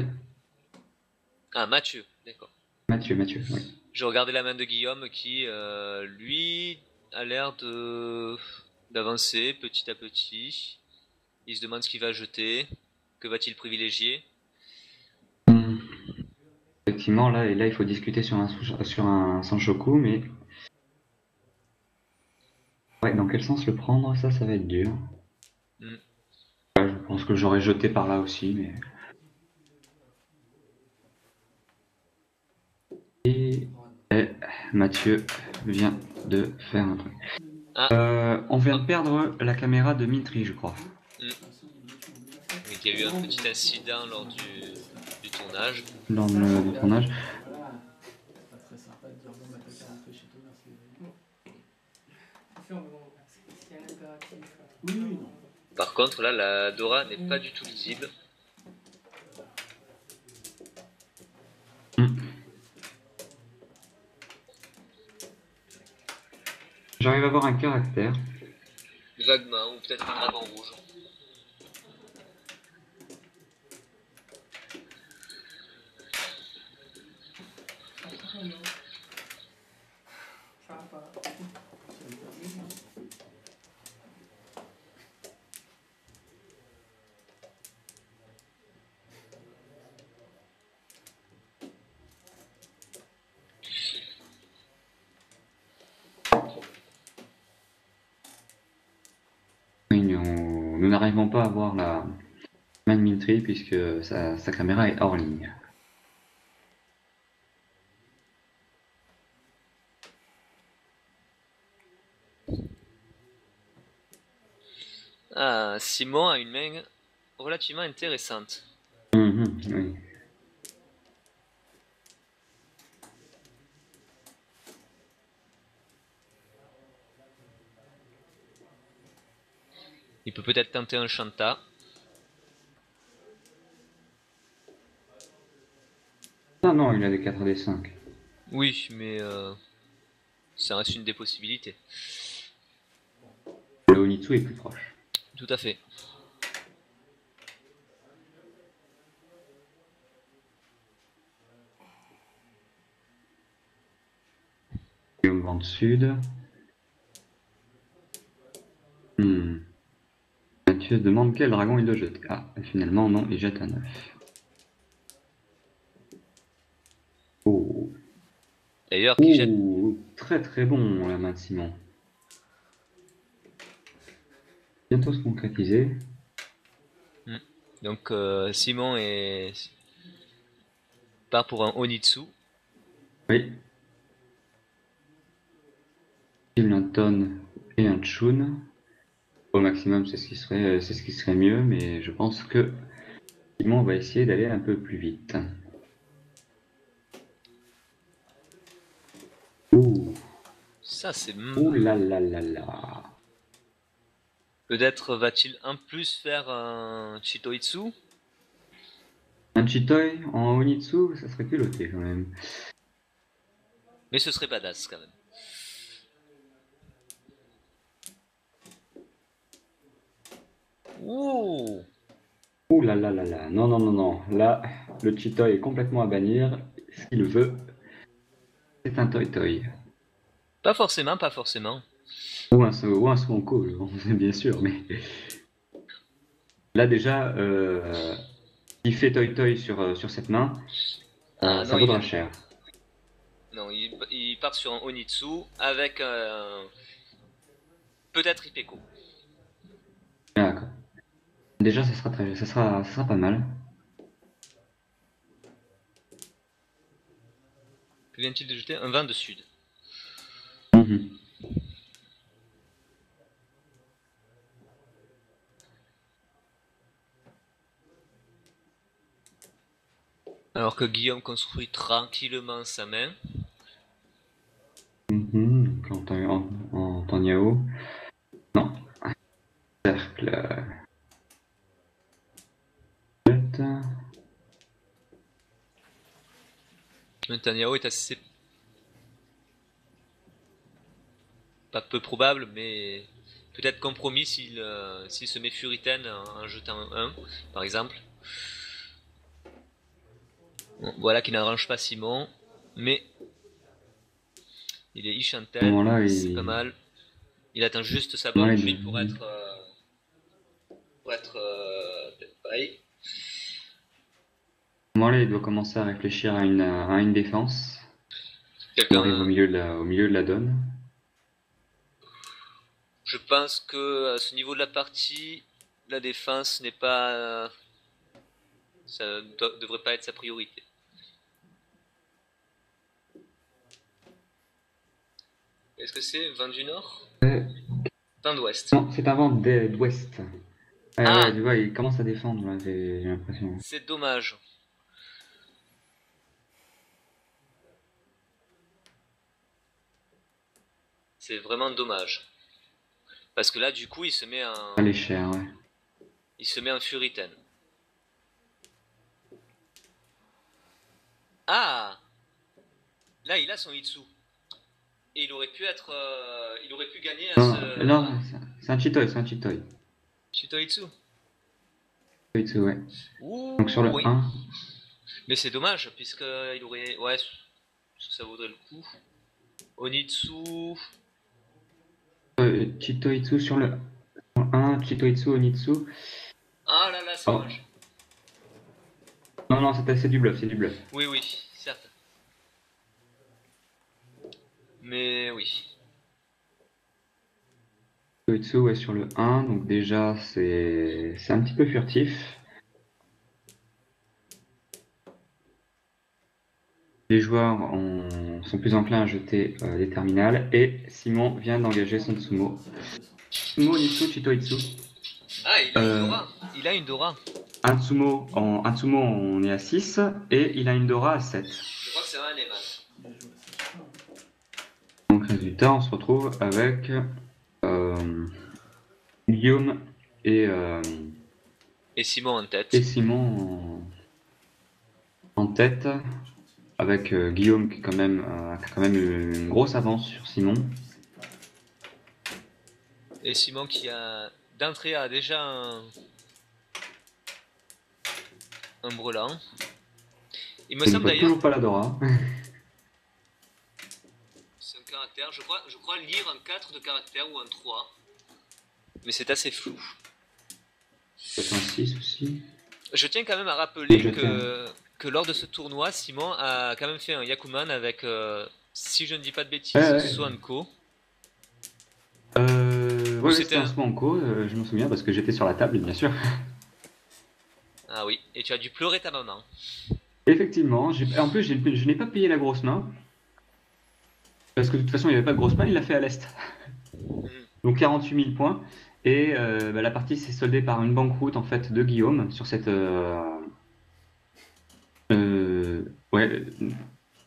Ah, Mathieu, d'accord. Mathieu, oui. Je regardais la main de Guillaume qui, lui, a l'air d'avancer petit à petit. Il se demande ce qu'il va jeter. Que va-t-il privilégier? Effectivement, là, il faut discuter sur un Sanchoku, mais Ouais, dans quel sens le prendre? Ça va être dur. Hmm. Ouais, je pense que j'aurais jeté par là aussi, mais... Et Mathieu vient de faire un truc. On vient de perdre la caméra de Mitri, je crois. Oui, il y a eu un petit incident lors du tournage. Dans le tournage. C'est pas très sympa de dire bon, bah t'as qu'à rentrer chez toi, merci. C'est sûr, mais bon, s'il y a un impératif. Oui, oui, non. Par contre, là, la Dora n'est pas du tout lisible. J'arrive à voir un caractère. Vaguement, ou peut-être un dragon rouge. Ça va pas. Oui, nous n'arrivons pas à voir la Man Mitri puisque sa caméra est hors ligne. Ah, Simon a une main relativement intéressante. Oui. Il peut peut-être tenter un Chanta. Ah non, il a des 4D5. Oui, mais ça reste une des possibilités. Le Onitsu est plus proche. Tout à fait. Et au vent sud. Mathieu demande quel dragon il doit jeter. Ah, finalement, non, il jette un œuf. Oh. D'ailleurs, qui jette. Très très bon la main de Simon. Bientôt se concrétiser. Donc Simon part pour un Onitsu. Oui. Linton et un Chun. Au maximum, c'est ce qui serait mieux, mais je pense que Simon va essayer d'aller un peu plus vite. Ouh. Ça, c'est. Ouh là là là là. Peut-être va-t-il en plus faire un Chitoitsu. Un Chitoy en Onitsu, ça serait piloté quand même. Mais ce serait badass quand même. Ouh. Ouh là là là là. Non, non, non, non. Là, le Chitoy est complètement à bannir. S'il veut, c'est un Toy Toy. Pas forcément, pas forcément. Ou un Swanko, bien sûr, mais là déjà, il fait Toy Toy sur cette main, Ah ça non, vaudra cher. Non, il part sur un Onitsu avec peut-être Ipeco. D'accord. Déjà, ça sera pas mal. Que vient-il de jeter? Un vent de sud. Mhm. Alors que Guillaume construit tranquillement sa main. Mhm. En Tanyao. Non. Cercle. Netanyahu est assez. Pas peu probable, mais peut-être compromis s'il se met Furiten en jetant un 1, par exemple. Bon, voilà qui n'arrange pas Simon, mais il est Ishantel, c'est pas mal. Il attend juste sa bonne pluie pour être pareil. Là, il doit commencer à réfléchir à une défense. On arrive au milieu de la donne. Je pense que à ce niveau de la partie, la défense n'est pas... ça devrait pas être sa priorité. Est-ce que c'est vent du nord? Vent d'ouest. Non, c'est un vent d'ouest. Ouais, Ah. ouais, tu vois, il commence à défendre, là, j'ai l'impression. C'est dommage. C'est vraiment dommage. Parce que là, du coup, il se met en... Elle est chère, ouais. Il se met en Furiten. Ah! Là, il a son Itsu. Et il aurait pu être... il aurait pu gagner à Non, ce... non, c'est un Chitoy, c'est un Chitoy. Shitoitsu. Chitoitsu, ouais. Ouh, Donc sur le oui. 1, Mais c'est dommage, puisque il aurait... Ouais, ça vaudrait le coup. Onitsu... Chitoitsu sur le 1, Chitoitsu, Onitsu. Ah là là, c'est Oh. dommage. Non, non, c'est du bluff, c'est du bluff. Oui, oui, certes. Mais oui. Chitoitsu est sur le 1, donc déjà c'est un petit peu furtif. Les joueurs sont plus enclins à jeter des terminales et Simon vient d'engager son Tsumo. Tsumo, Onitsu, Chitoitsu. Ah, il a une Dora. Il a une Dora. Un Tsumo, on est à 6 et il a une Dora à 7. Je crois que c'est un Eman. Il a joué à ça. Donc résultat, on se retrouve avec Guillaume et Simon en tête. Simon en tête, avec Guillaume qui, qui a quand même une grosse avance sur Simon. Et Simon qui a d'entrée a déjà un brelan. Il me Il ne semble voit d'ailleurs, toujours pas la Dora. c'est un caractère, je crois lire un 4 de caractère ou un 3. Mais c'est assez flou. Peut-être un 6 aussi. Je tiens quand même à rappeler Oui, je que lors de ce tournoi, Simon a quand même fait un Yakuman avec, si je ne dis pas de bêtises, Ouais. Swanko. Ouais, c'était c'était un Swanko, je m'en souviens parce que j'étais sur la table, bien sûr. Ah oui, et tu as dû pleurer ta maman. Effectivement, en plus je n'ai pas payé la grosse main. Parce que de toute façon il n'y avait pas de grosse main, il l'a fait à l'Est. Donc 48 000 points. Et la partie s'est soldée par une banqueroute en fait de Guillaume sur cette... ouais,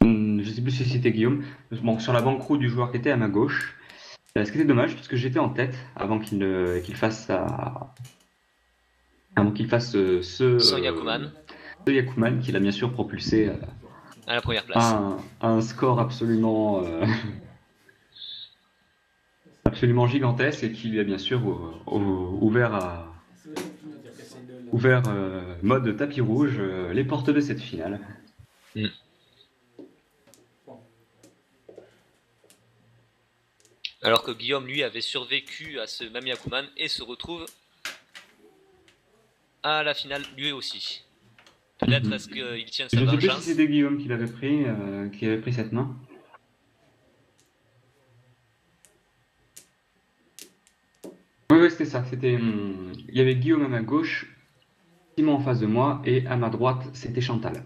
je sais plus si c'était Guillaume. Bon, sur la banqueroute du joueur qui était à ma gauche. Ce qui était dommage parce que j'étais en tête avant qu'il fasse Son Yakuman ce Yakuman qu'il a bien sûr propulsé à la première place. à un score absolument absolument gigantesque et qui lui a bien sûr ouvert mode tapis rouge les portes de cette finale. Alors que Guillaume, lui, avait survécu à ce même Yakuman et se retrouve à la finale lui aussi. Peut-être parce qu'il tient sa Je ne sais plus vengeance. si c'était Guillaume qui avait pris cette main. Oui, c'était ça. Il y avait Guillaume à ma gauche, Simon en face de moi, et à ma droite, c'était Chantal.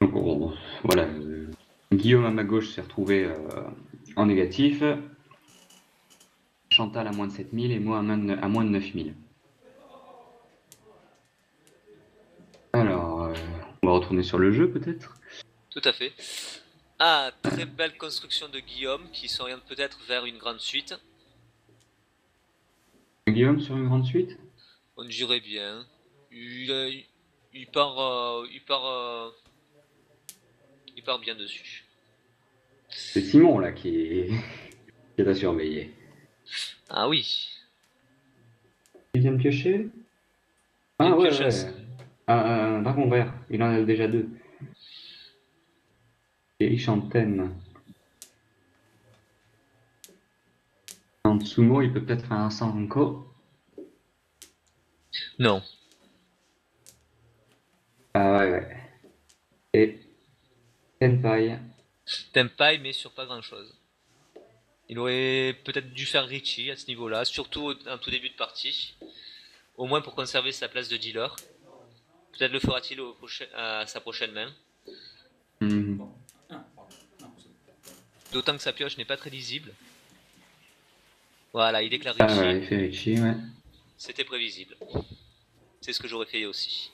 Donc voilà, Guillaume à ma gauche s'est retrouvé en négatif, Chantal à moins de 7000 et moi à moins de 9000. Alors, on va retourner sur le jeu peut-être. Tout à fait. Ah, très belle construction de Guillaume qui s'oriente peut-être vers une grande suite. Guillaume sur une grande suite. On dirait bien. Il part bien dessus. C'est Simon là qui est à surveiller. Ah oui. Il vient de piocher. Il Ah vient de ouais, piocher. ouais. Un dragon vert. Il en a déjà 2. Et il chante thème. En Tsumo, il peut peut-être faire un Sanko. Non. Ah ouais. Et Tenpai. Tenpai, mais sur pas grand chose. Il aurait peut-être dû faire Richie à ce niveau-là, surtout en tout début de partie. Au moins pour conserver sa place de dealer. Peut-être le fera-t-il à sa prochaine main. Bon. Ah, pardon. Non, c'est bon. D'autant que sa pioche n'est pas très lisible. Voilà, il déclare Ah, Richie. voilà, il fait Richie, ouais. C'était prévisible. C'est ce que j'aurais fait aussi.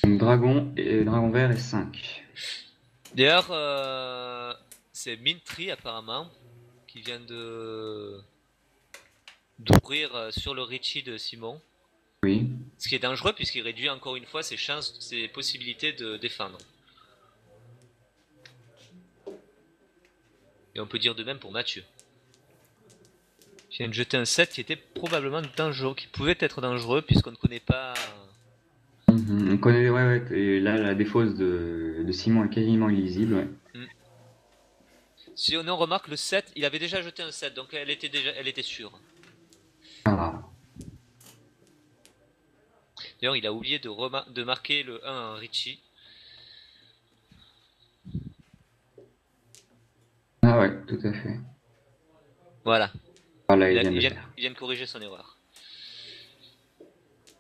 Donc, dragon et dragon vert et 5. D'ailleurs, c'est Mintry apparemment qui vient d'ouvrir sur le Richie de Simon. Oui. Ce qui est dangereux puisqu'il réduit encore une fois ses chances, ses possibilités de défendre. Et on peut dire de même pour Mathieu. Qui vient de jeter un 7 qui était probablement dangereux, qui pouvait être dangereux puisqu'on ne connaît pas. On connaît, ouais, et là, la défausse de Simon est quasiment illisible, ouais. Si on en remarque le 7, il avait déjà jeté un 7, donc elle était sûre. Ah, D'ailleurs, il a oublié de marquer le 1 en Richie. ah ouais, tout à fait. Voilà. Voilà, il Il, a- vient de il le vient, faire. il vient de corriger son erreur.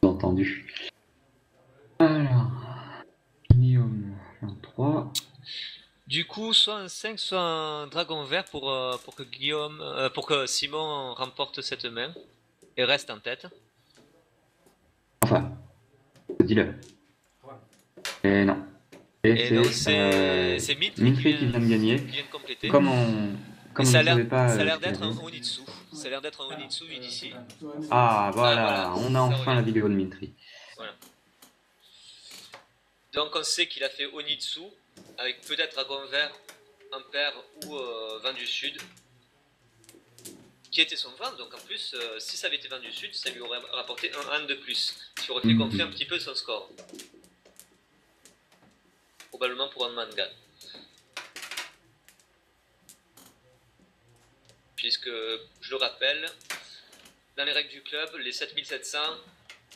Bien entendu. Alors, Guillaume, 23. Du coup, soit un 5, soit un dragon vert pour que Simon remporte cette main et reste en tête. Enfin, dis-le. Et non. Et non, c'est Mintry qui vient de gagner. qui vient de compléter. Comme on Et ne savait pas. ça a l'air ce qu'il y d'être un avait. Onitsu. Ça a l'air d'être un Onitsu vu d'ici. Ah, voilà, voilà, on a ça enfin revient. la vidéo de Mintry. Voilà. Donc on sait qu'il a fait Onitsu avec peut-être dragon vert, Ampère ou vent du sud. Qui était son vent, donc en plus, si ça avait été vent du sud, ça lui aurait rapporté un 1 de plus. Ce qui aurait fait gonfler un petit peu son score. Probablement pour un manga. Puisque, je le rappelle, dans les règles du club, les 7700,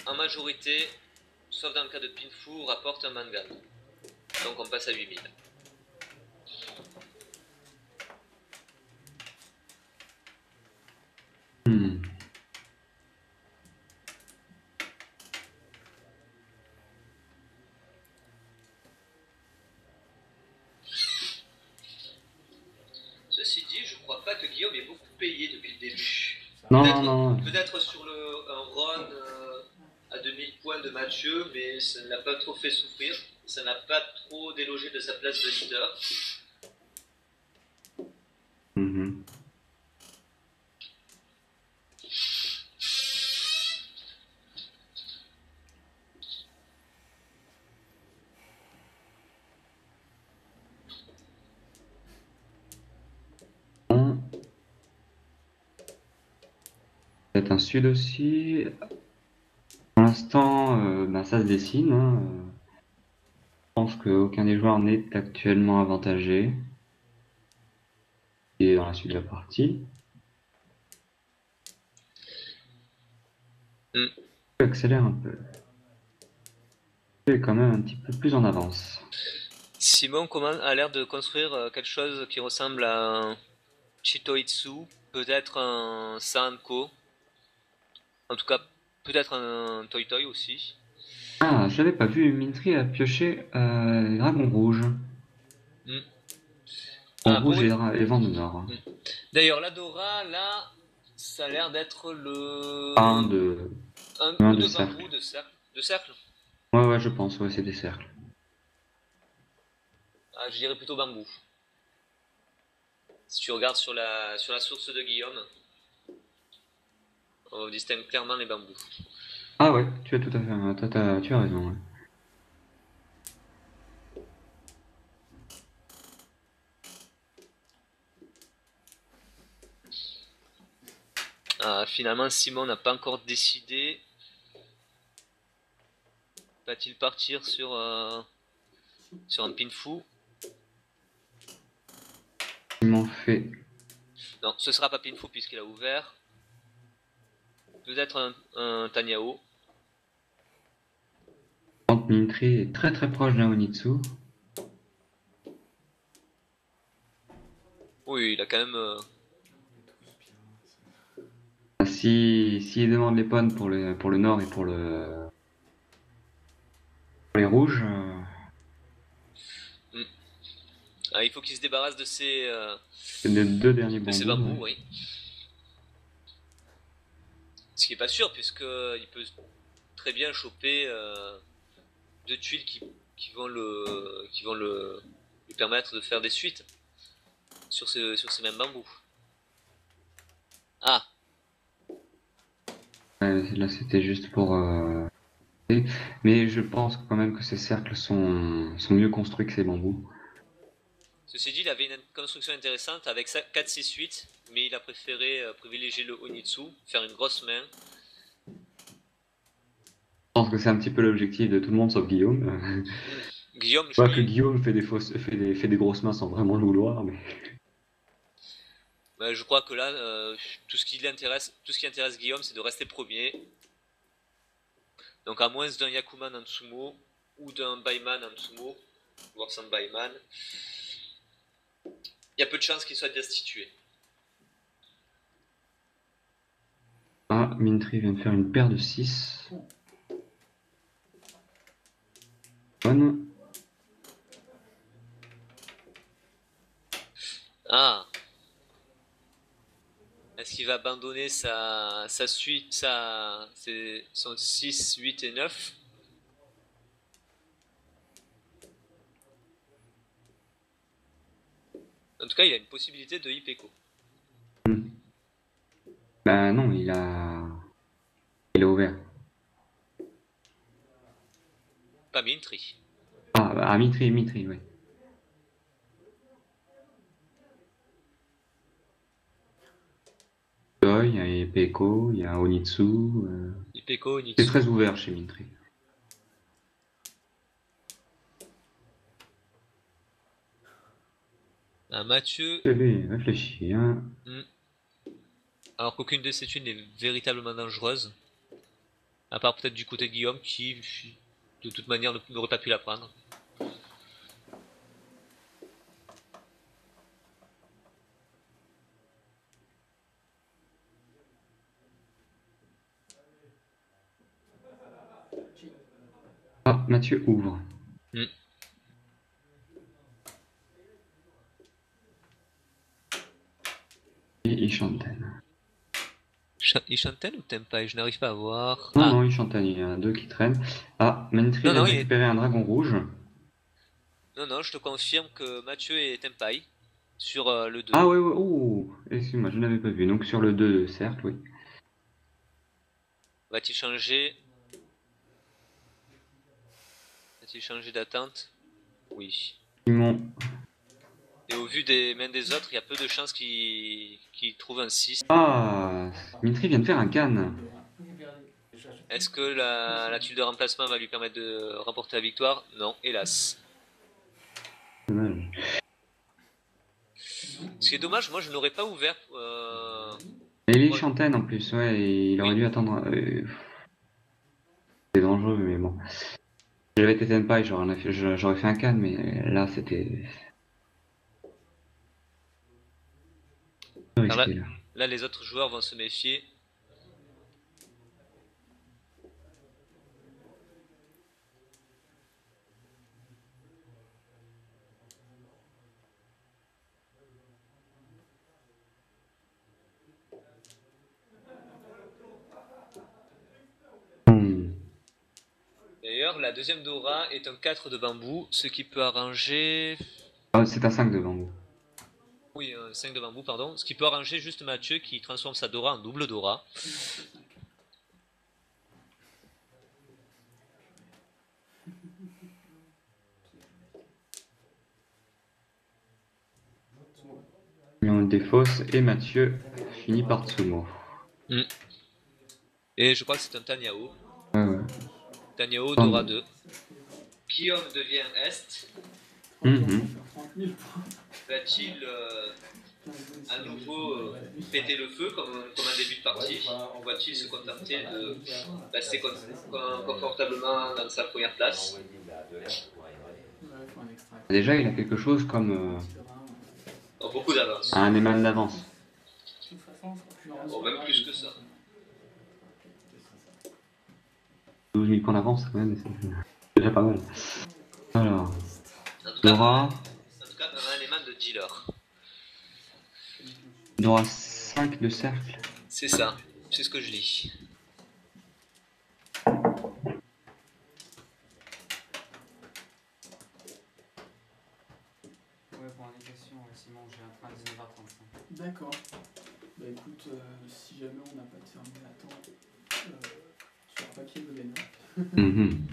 en majorité, sauf dans le cas de Pinfu, rapportent un manga. Donc on passe à 8000. Ceci dit, je crois pas que Guillaume ait beaucoup payé depuis le début. Non. Peut-être sur un run à 2000 points de Mathieu, mais ça ne l'a pas trop fait souffrir. Ça n'a pas trop délogé de sa place de leader. Mhm. Bon. Peut-être un sud aussi. Pour l'instant, ça se dessine, hein. Je pense qu'aucun des joueurs n'est actuellement avantagé. Et dans la suite de la partie. Accélère un peu. Il est quand même un petit peu plus en avance. Simon a l'air de construire quelque chose qui ressemble à un Chitoitsu, peut-être un Sanko. En tout cas, peut-être un Toy Toy aussi. Ah, j'avais pas vu Mintry a pioché Dragon Rouge. Dragon Rouge et Vent du Nord. D'ailleurs, l'Adora, là, ça a l'air d'être le... Un de cercle. bambou, de cercle. De cercle. Ouais, je pense, ouais, c'est des cercles. Ah, je dirais plutôt bambou. Si tu regardes sur la source de Guillaume, on distingue clairement les bambous. Ah ouais, tu as tout à fait, tu as raison. Ouais. Finalement, Simon n'a pas encore décidé. Va-t-il partir sur un Pinfu? Simon fait. Non, ce sera pas Pinfu puisqu'il a ouvert. Peut-être un Tanyao. Mintry est très proche d'un Onitsu. Oui, il a quand même. Si il demande les pawns pour le nord et pour les rouges, Ah, il faut qu'il se débarrasse c'est les deux derniers de ces bambous. bambous, oui. Ce qui est pas sûr, puisque il peut très bien choper deux tuiles qui vont lui permettre de faire des suites sur ces mêmes bambous. Ah, Là, c'était juste pour. Mais je pense quand même que ces cercles sont mieux construits que ces bambous. ceci dit, il avait une construction intéressante avec 4-6-8, mais il a préféré privilégier le Onitsu, faire une grosse main. Je pense que c'est un petit peu l'objectif de tout le monde sauf Guillaume. Guillaume, Je vois que Guillaume fait des grosses mains sans vraiment le vouloir, mais. je crois que là, tout ce qui intéresse Guillaume, c'est de rester premier. Donc à moins d'un Yakuman en Tsumo ou d'un Baiman en Tsumo, voire sans Baiman, il y a peu de chances qu'il soit destitué. Ah, Mintry vient de faire une paire de 6. Bonne. Ah. Est-ce qu'il va abandonner sa suite, son 6, 8 et 9? En tout cas, il a une possibilité de Ipeko. Bah non, il a ouvert. Pas Mintry. Ah, Mitri, oui. Il y a Epeko, il y a Onitsu. Ipeko, Onitsu. C'est très ouvert chez Mintry. Ah, Mathieu. Je vais réfléchir. Alors qu'aucune de ces tuiles n'est véritablement dangereuse. À part peut-être du côté de Guillaume qui, de toute manière, n'aurait pas pu la prendre. Ah, Mathieu ouvre. Et Ishanten. Ishanten ou Tenpai? Je n'arrive pas à voir. Non, Ishanten, il y en a deux qui traînent. Ah, Mintry vient de récupérer un dragon rouge. Non, je te confirme que Mathieu est Tenpai sur le 2. Ah ouais, oh, excuse-moi, je n'avais pas vu. Donc sur le 2, certes, oui. Va-t-il changer d'attente? Oui. Simon. Et au vu des mains des autres, il y a peu de chances qu'il trouve un 6. Ah, Mintry vient de faire un canne. Est-ce que la tuile de remplacement va lui permettre de remporter la victoire? Non, hélas. Dommage. Ce qui est dommage, moi je n'aurais pas ouvert. Et il est Ishanten en plus, ouais, et il aurait dû attendre. C'est dangereux, mais bon. Si j'avais été Tenpai, j'aurais fait un canne, mais là c'était. Alors là, les autres joueurs vont se méfier. D'ailleurs, la deuxième Dora est un 4 de bambou, ce qui peut arranger... Ah, c'est un 5 de bambou. Oui, un 5 de bambou, pardon. Ce qui peut arranger juste Mathieu qui transforme sa Dora en double Dora. On défausse et Mathieu finit par Tsumo. Et je crois que c'est un Tanyao. Ouais. Tanyao, Dora 2. Guillaume devient Est. Va-t-il à nouveau péter le feu comme un début de partie, ou va-t-il se contenter de rester confortablement dans sa première place? Déjà, il a quelque chose comme. Oh, beaucoup d'avance. Un éman d'avance. De toute façon, on sera plus en Oh, même plus que ça. 12 000 points d'avance, quand même, c'est déjà pas mal. Alors, En tout cas, Dora. En tout cas, un élément de dealer. Dora 5 de cercle. C'est ça, c'est ce que je dis. Ouais, pour indication, Simon, j'ai un train à 19h35. D'accord. Bah écoute, si jamais on n'a pas terminé à temps, tu vas pas qu'il me mène. Mhm.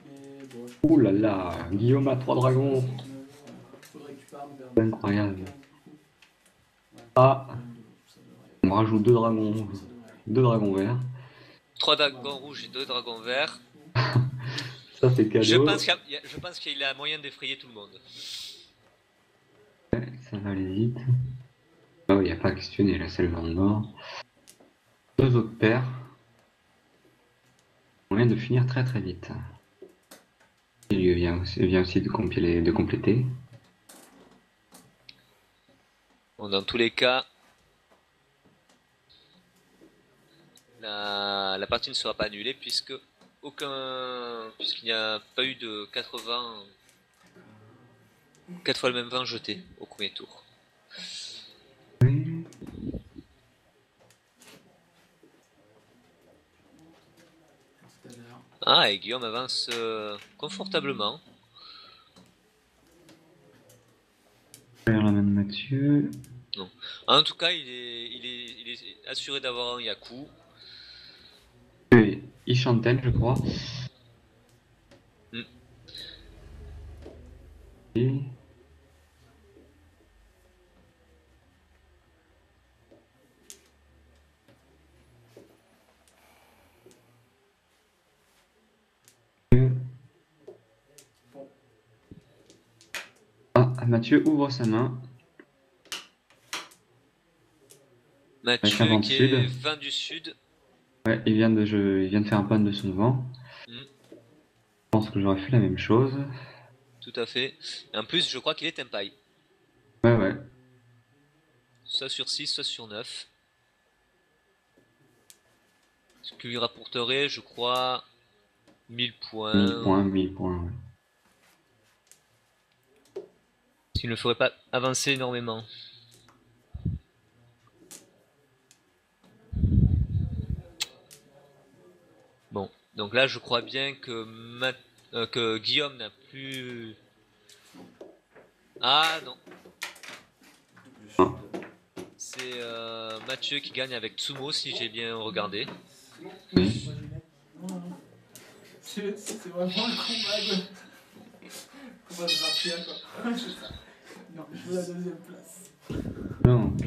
Mais bon, Ouh là là, Guillaume a 3 dragons. faudrait que tu parles vers. C'est incroyable. Ouais. Ah, Ça devrait- on rajoute 2 dragons. ça devrait aller. 2 dragons verts. 3 dragons rouges et 2 dragons verts. Ça c'est cadeau. Je pense qu'il a moyen d'effrayer tout le monde. Ça va aller vite. Oh, il n'y a pas à questionner, là, c'est le vent de mort. 2 autres paires. On vient de finir très très vite. Il lui vient aussi de compléter. Bon, dans tous les cas, la partie ne sera pas annulée puisqu'il n'y a pas eu de 4 fois le même vin jeté au premier tour. Oui. Tout à l'heure. Ah, et Guillaume avance confortablement. Vers la main de Mathieu. En tout cas, il est assuré d'avoir un Yaku. Et Ishanten, je crois. Mm. Et... Ah, Mathieu ouvre sa main. Mathieu un vent qui sud. est 20 du sud. Ouais, il vient de faire un pan de son vent. Mm. Je pense que j'aurais fait la même chose. Tout à fait. Et en plus, je crois qu'il est Tempai. Ouais. Soit sur 6, soit sur 9. Ce qui lui rapporterait, je crois, 1000 points. 1000 points, ouais. Ce qui ne le ferait pas avancer énormément. Bon, donc là, je crois bien que Guillaume n'a plus... Ah non. Ah. C'est Mathieu qui gagne avec Tsumo, si j'ai bien regardé. Oui. Non. C'est vraiment le combat de Rapia, quoi. C'est ça. Non, je veux la deuxième place. Donc,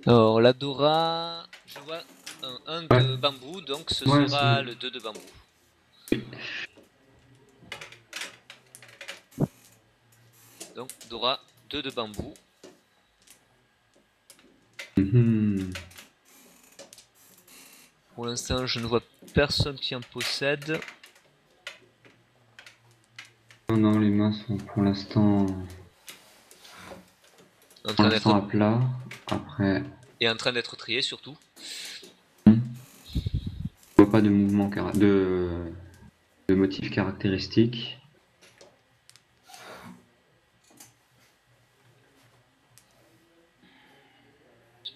Alors, la Dora, je vois un 1 de bambou, donc ce Ouais, sera c'est- le 2 de bambou. Donc, Dora, 2 de bambou. mhm. Pour l'instant, je ne vois personne qui en possède. Non, les mains sont pour l'instant En train d'être à plat. Après, et en train d'être trié surtout. je vois pas de mouvement de motif caractéristique.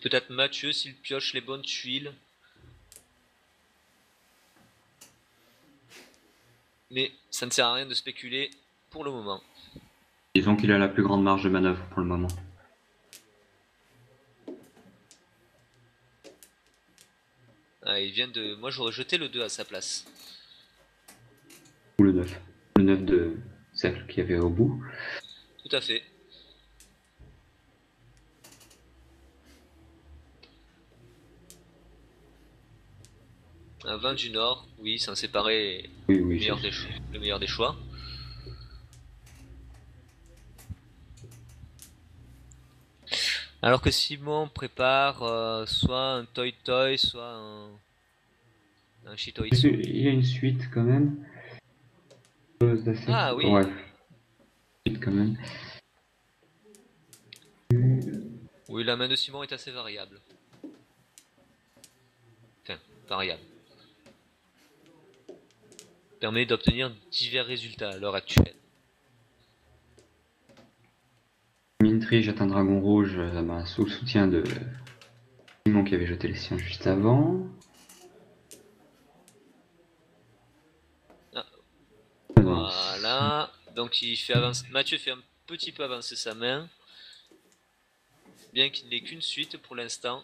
Peut-être Mathieu s'il pioche les bonnes tuiles. Mais ça ne sert à rien de spéculer pour le moment. Disons qu'il a la plus grande marge de manœuvre pour le moment. Ah, il vient de... Moi j'aurais jeté le 2 à sa place. Ou le 9. Le 9 de cercle qu'il y avait au bout. Tout à fait. Un 20 du Nord, oui, s'en séparer est Oui, le meilleur c'est- le meilleur des choix. Alors que Simon prépare soit un Toy Toy, soit un Shitoitsu. Il y a une suite quand même. chose d'assez... Ah oui. Ouais. Vite quand même. Oui, la main de Simon est assez variable. Enfin, variable. Permet d'obtenir divers résultats à l'heure actuelle. Mintry jette un dragon rouge sous le soutien de Simon qui avait jeté les siens juste avant. Ah. Avance. Voilà. Donc il fait avancer. Mathieu fait un petit peu avancer sa main. Bien qu'il n'ait qu'une suite pour l'instant.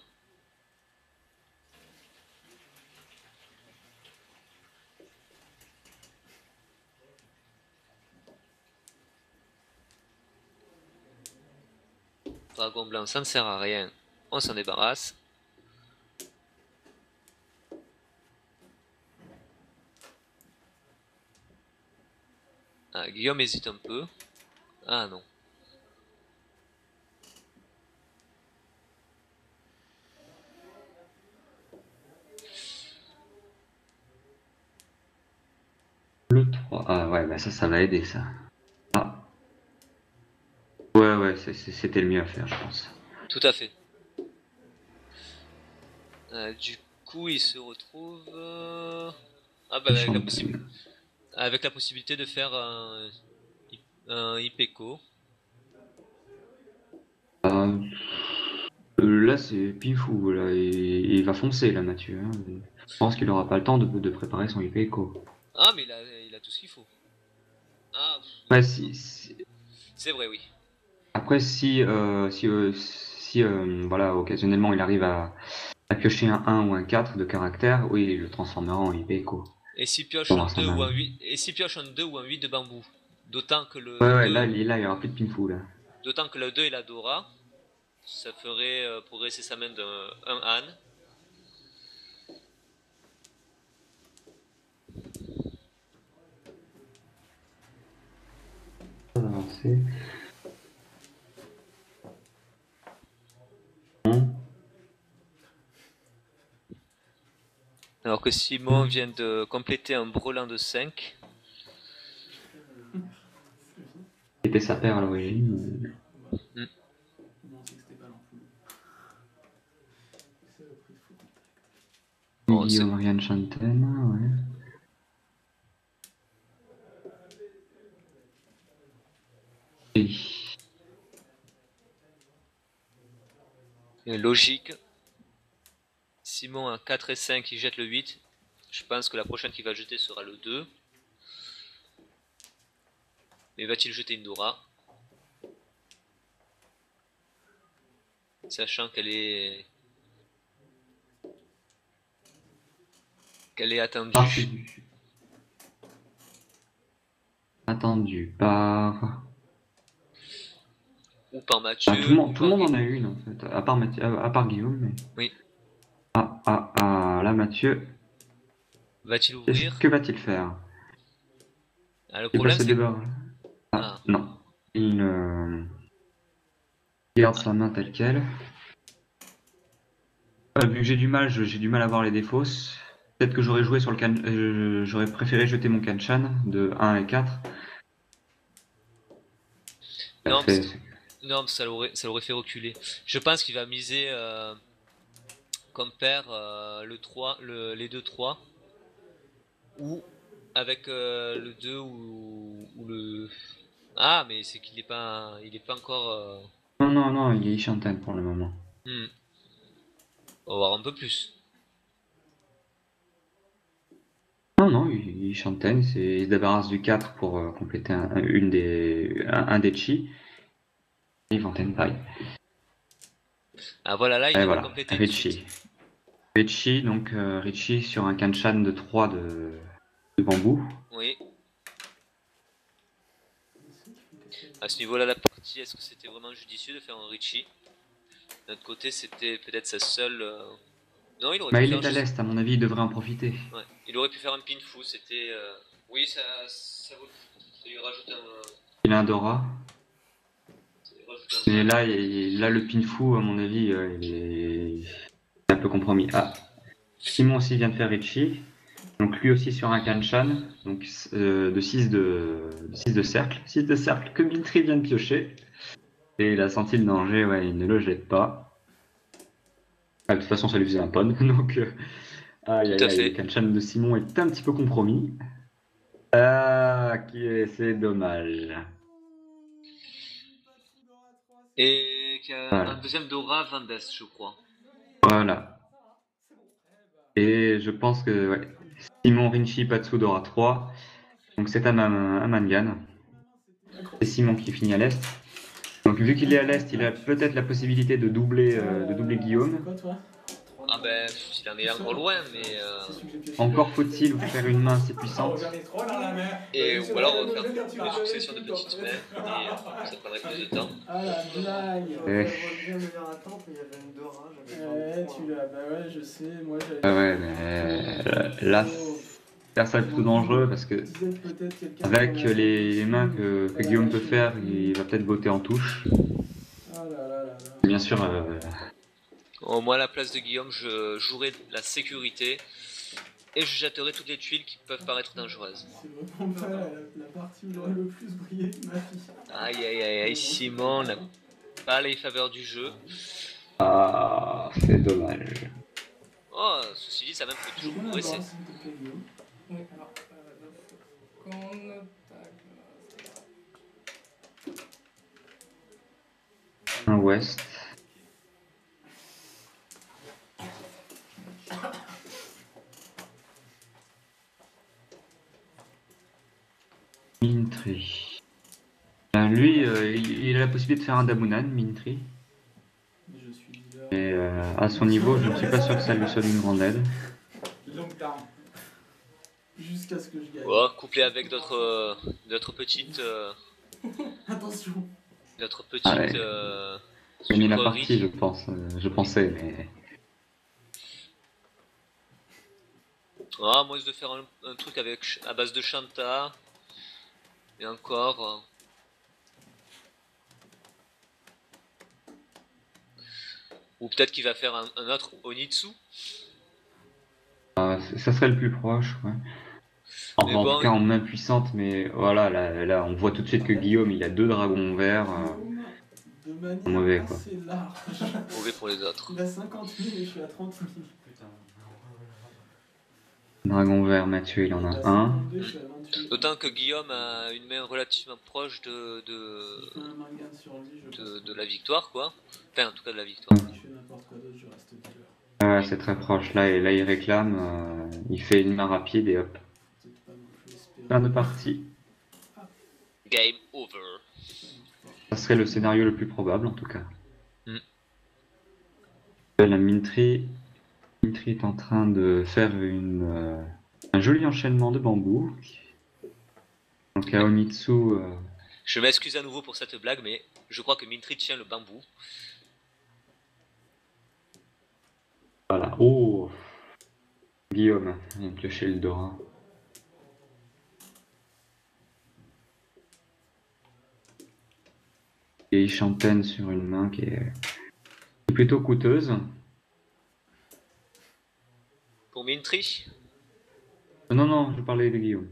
Dragon blanc, ça ne sert à rien. On s'en débarrasse. Ah, Guillaume hésite un peu. Ah non. Le 3. Ah ouais, bah ça va aider ça. Ah. Ouais, c'était le mieux à faire, je pense. Tout à fait. Du coup, il se retrouve... Ah bah avec la possibilité de faire un Ipeco. Euh, là, c'est pifou, là. Il va foncer, là, Mathieu. Hein. Je pense qu'il aura pas le temps de préparer son IPECO. Ah mais il a tout ce qu'il faut. Ah, Ouais, c'est vrai, oui. Après, si voilà, occasionnellement, il arrive à piocher un 1 ou un 4 de caractère, oui, il le transformera en IPECO. Et s'il pioche Pour un avoir sa 2 ou main. un 8, et s'il pioche un 2 ou un 8 de bambou. D'autant que le Ouais, 2, là, il y aura plus de pinfou, là. d'autant que le 2 est la Dora, ça ferait progresser sa main d'un âne. Avancer. Alors que Simon vient de compléter un brelan de 5. C'était sa paire à l'origine. Non, c'est que c'était pas l'ampoule. C'est le prix de faux contact. Bon, Guillaume Rian Chanten, ouais. logique. Simon a 4 et 5, il jette le 8. Je pense que la prochaine qu'il va jeter sera le 2. Mais va-t-il jeter une Dora? Sachant qu'elle est attendue. Attendu par... Ou par Mathieu. tout le monde en a une en fait, à part Guillaume. Mais... Oui. Là Mathieu. Va-t-il ouvrir? Que va-t-il faire? Le problème c'est que... Non. Il garde sa main telle quelle. Vu que j'ai du mal à voir les défausses. Peut-être que j'aurais joué sur le j'aurais préféré jeter mon Kanchan de 1 et 4. Non, ça l'aurait fait reculer. Je pense qu'il va miser comme père les 2-3. Ou avec le 2 ou le... Ah, mais c'est qu'il est pas encore... Non, il est Chantal pour le moment. On va voir un peu plus. Non, il Chanten, il se débarrasse du 4 pour compléter un des chi. Il Venten paille. Ah voilà, là il va compléter Richie. Richie, donc Richie sur un Kanchan de 3 de bambou. Oui. À ce niveau-là, la partie, est-ce que c'était vraiment judicieux de faire un Richie? D'un autre côté, c'était peut-être sa seule... Non, il aurait pu il est à l'est, à mon avis, il devrait en profiter. Ouais. Il aurait pu faire un pin fou, c'était... Oui, ça lui rajoute un... Il a un Dora. Mais là, le pin fou, à mon avis, il est un peu compromis. Ah, Simon aussi vient de faire Richie. Donc lui aussi sur un Kanchan, donc de 6 de cercle. 6 de cercle que Mitri vient de piocher. Et il a senti le danger, ouais, il ne le jette pas. Ah, de toute façon, ça lui faisait un pon, donc aïe Tout aïe à aïe, le fait. Kanchan de Simon est un petit peu compromis. C'est dommage. Et qu'il y a un Voilà. deuxième Dora Vandes, je crois. Voilà. Et je pense que ouais, Simon Rinchi Patsudora 3. Donc c'est un Mangan. C'est Simon qui finit à l'est. Donc vu qu'il est à l'est, il a peut-être la possibilité de doubler C'est Guillaume. quoi toi? Ah ben, il en est encore loin, mais... C'est celui que j'ai pioché. Encore faut-il vous faire une main assez Oh, puissante. j'arrive trop là la mer. Et ou alors faire une succession de petites mains, et ça prendrait plus de temps. Ah la blague. Eh. J'aurais bien me dire attends, mais il y avait une Dora, j'avais Ouais, 23. tu l'as. Bah ouais, je sais. Moi j'avais. Ah ouais, mais là, ça c'est plutôt dangereux parce que Disait peut-être quelqu'un avec qui en a les fait mains dessus, que Guillaume peut faire, il va peut-être botter en touche. Ah là là là là. Bien sûr, Au moins à la place de Guillaume, je jouerai la sécurité et je jetterai toutes les tuiles qui peuvent paraître dangereuses. C'est vraiment pas la partie où j'aurais le plus brillé de ma vie. Aïe aïe aïe aïe, Simon n'a pas les faveurs du jeu. c'est dommage. Oh, ceci dit, ça même peut J'ai toujours bien progresser. s'il te plaît, Guillaume. Oui, alors, qu'on tac. Un West. Mintri. Lui, il a la possibilité de faire un Damunan, Mintri. Je suis leader. Et à son niveau, je ne suis pas sûr que ça lui soit d'une grande aide. Long terme. Jusqu'à ce que je gagne. Oh, couplé avec d'autres petites... Attention. d'autres petites... Ah ouais. Gagner la sucreries. partie, je pensais, mais Ah, moi je vais faire un truc avec à base de Shanta. Et encore. Ou peut-être qu'il va faire un autre Onitsu. ça serait le plus proche, ouais. Mais En bon, tout cas, en main puissante, mais voilà, là, on voit tout de suite que Guillaume, il a 2 dragons verts. Guillaume, de manière mauvais, quoi. assez large. mauvais pour les autres. Il a 50 000 et je suis à 30 000. Putain. Dragon vert, Mathieu, il en Il a a un. 52, je suis à 28. D'autant que Guillaume a une main relativement proche Si je fais un mangan sur lui, je pense de la victoire, quoi. Enfin, en tout cas de la victoire. Si je fais n'importe quoi d'autre, je reste dealer. Ouais, c'est très proche. Là, il réclame, il fait une main rapide et hop. Peut-être pas non plus espérer. Fin de partie. Game over. Ça serait le scénario le plus probable, en tout cas. Mm. La Mintri est en train de faire un joli enchaînement de bambou. Donc à Onitsu, Je m'excuse à nouveau pour cette blague, mais je crois que Mintri tient le bambou. voilà. Oh, Guillaume vient de piocher le Dora. Et il chantaine sur une main qui est plutôt coûteuse. Pour Mintri. Non, je parlais de Guillaume.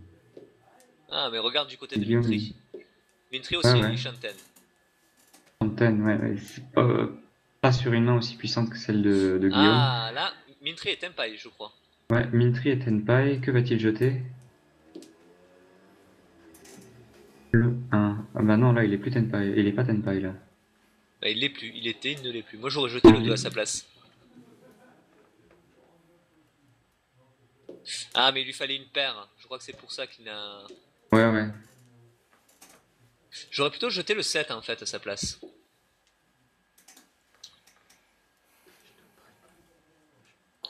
Ah, mais regarde du côté de Guillaume, Mintri. Mintri aussi, ouais. il chantaine. Chantaine, ouais, c'est pas sur une main aussi puissante que celle de Guillaume. Ah, là, Mintri est Tenpai, je crois. Ouais, Mintri et Tenpai, que va-t-il jeter? Le 1. Ah bah non, là il est plus Tenpai, il est pas Tenpai là. Bah, il l'est plus, il était, il ne l'est plus. Moi j'aurais jeté le 2 à sa place. Ah, mais il lui fallait une paire. Je crois que c'est pour ça qu'il n'a. Ouais. J'aurais plutôt jeté le 7 en fait à sa place.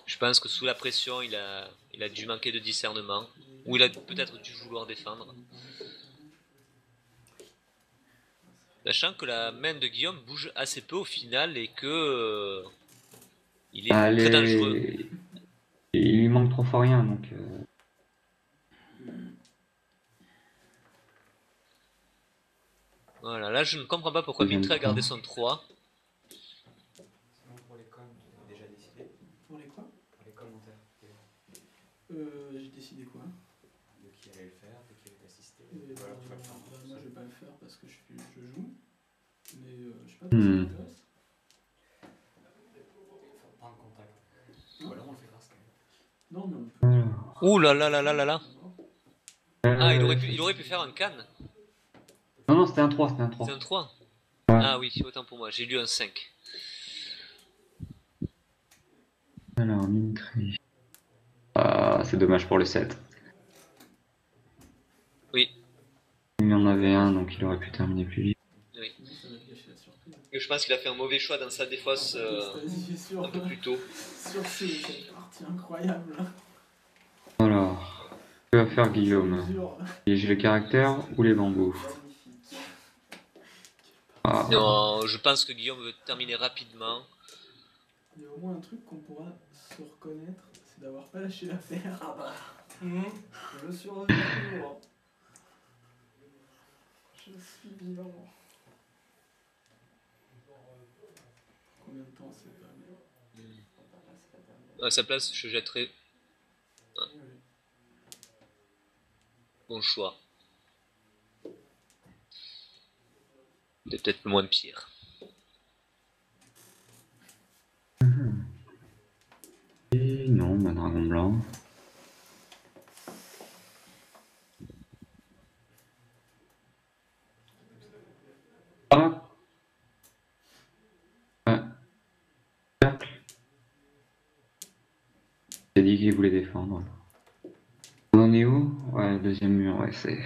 Je pense que sous la pression, il a dû manquer de discernement. Ou il a peut-être dû vouloir défendre. Sachant que la main de Guillaume bouge assez peu au final et que il est très dangereux. Il lui manque trop fort rien donc. Voilà, là je ne comprends pas pourquoi Deuxième Mintri a gardé point. son 3. Sinon, pour les coms, tu as déjà décidé. Pour les quoi? Pour les commentaires. J'ai décidé Et, Voilà, tu vas le faire. moi, je vais pas le faire parce que je joue. Mais je sais pas, Hmm. ça m'intéresse. Faut prendre contact. Ou alors on le fait grâce quand même. Non, mais on peut. Alors. Ouh là là là là là là. Ah, il aurait c'est- pu faire un can. Non, non, c'était un 3, c'était un 3. C'est un 3. Ouais. Ah oui, autant pour moi, j'ai lu un 5. Alors, Mintry. Ah, c'est dommage pour le 7. Oui. Il y en avait un, donc il aurait pu terminer plus vite. Oui. Sinon, ça va te gâcher la surprise. Et je pense qu'il a fait un mauvais choix dans sa défausse Vas-y, un peu plus tôt. sur cette partie incroyable. Alors, que va faire Guillaume? Mesure. J'ai le caractère ou les bambous? Magnifique. Ah, Non, je pense que Guillaume veut terminer rapidement. Il y a au moins un truc qu'on pourra se reconnaître, c'est d'avoir pas lâché l'affaire. Ah bah, Mhm. je suis revenu toujours. Je suis vivant. Combien de temps c'est pas mais... À sa place, je jetterai. Oui. Bon choix. C'est peut-être moins pire. et non, bah, dragon blanc. Ah! Ouais. Cercle. J'ai dit qu'il voulait défendre. On en est où? Ouais, deuxième mur, ouais, c'est.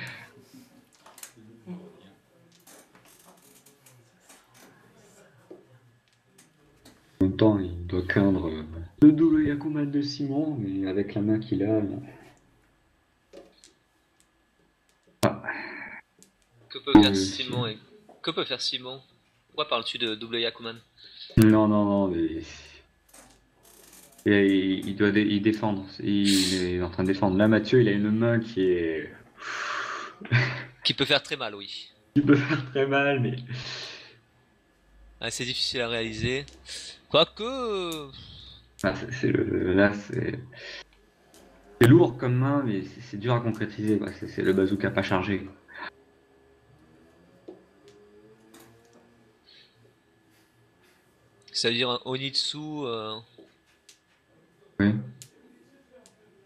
En même temps, il doit craindre le double Yakuman de Simon, mais avec la main qu'il a. Là. Que peut faire Oui, Simon et... Que peut faire Simon? Pourquoi parles-tu de double Yakuman? Non, non, non, mais. Il doit il défendre. Il est en train de défendre. Là, Mathieu, il a une main qui est. Qui peut faire très mal, oui. qui peut faire très mal, mais. Ah, c'est difficile à réaliser. Quoique... Ah, là, c'est lourd comme main, mais c'est dur à concrétiser. Quoi. C'est le bazooka pas chargé. C'est-à-dire un Onitsu... Oui.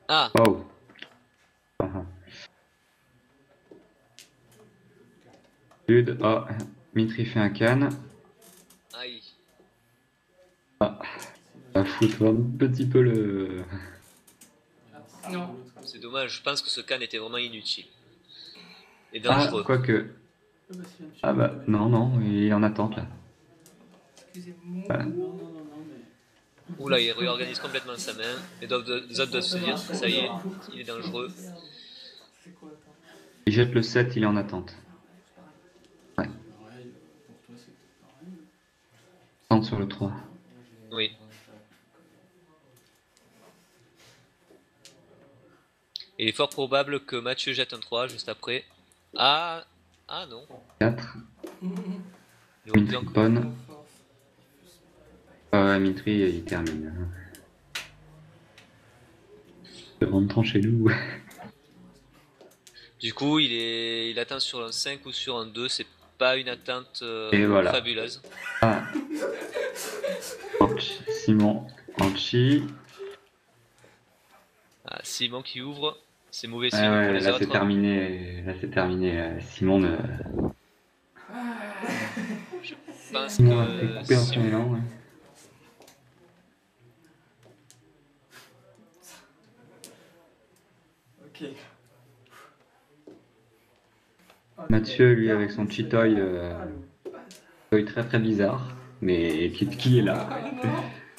Ah, Wow. Ah. Lude. Ah, Mitri fait un can. aïe. Ça fout un petit peu le. Non. C'est dommage, je pense que ce can était vraiment inutile. Et Ah, dangereux. quoique. Ah bah, si, tu Ah peux bah, le mettre. non, non, il est en attente là. Excusez-moi. Voilà. Non, mais... Oula, il réorganise complètement sa main. Les autres doivent se dire, ça y est, il est dangereux. C'est quoi, attends? Il jette le 7, il est en attente. Pareil, pour toi c'est peut-être pareil. Tente sur le 3. Oui. Il est fort probable que Mathieu jette un 3 juste après. Ah, ah non. 4. Il aurait pu Mitri encore- ponne. Mitri, il termine. Il rentre chez nous. Du coup, il atteint sur un 5 ou sur un 2, c'est pas une atteinte Et voilà. fabuleuse. Ah. Simon, Anchi. Ah, Simon qui ouvre, c'est mauvais signe Ah pour ouais, les là autres. c'est terminé. Là c'est terminé. Simon, Je pense Simon a fait que couper un si son on- élan. Ouais. Ok. Mathieu, lui, avec son petit toy, toy très très bizarre, mais qui est là. Ah non.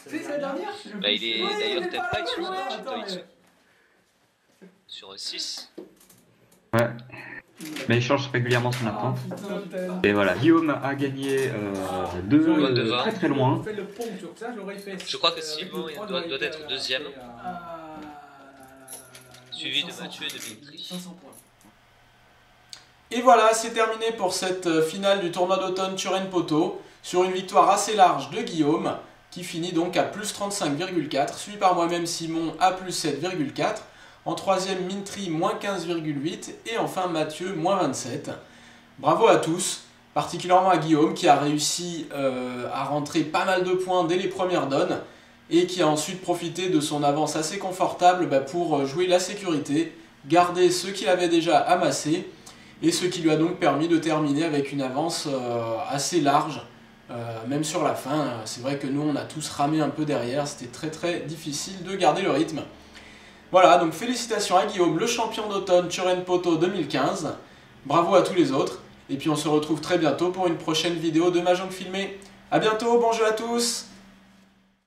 C'est la dernière. Bah, il est d'ailleurs t'aimes pas sur un Attends, Chitoitsu. mais- Sur un 6. Ouais, mais il change régulièrement son Ah, attente. putain, putain. Et voilà, Guillaume a gagné deux Loin devant. très très loin. fait le pont sur ça, je l'aurais fait. Je crois que Simon doit être deuxième, Ah, suivi de 500. Mathieu et de Dimitri. 500 points. Et voilà, c'est terminé pour cette finale du tournoi d'automne Turen Poto, sur une victoire assez large de Guillaume, qui finit donc à plus 35,4, suivi par moi-même Simon à plus 7,4. En troisième, Mintry, moins 15,8. Et enfin, Mathieu, moins 27. Bravo à tous, particulièrement à Guillaume qui a réussi à rentrer pas mal de points dès les premières donnes et qui a ensuite profité de son avance assez confortable pour jouer la sécurité, garder ce qu'il avait déjà amassé et ce qui lui a donc permis de terminer avec une avance assez large, même sur la fin. C'est vrai que nous on a tous ramé un peu derrière, c'était très très difficile de garder le rythme. Voilà, donc félicitations à Guillaume, le champion d'automne Turen Poto 2015. Bravo à tous les autres. Et puis on se retrouve très bientôt pour une prochaine vidéo de Mahjong Filmé. A bientôt, bon jeu à tous!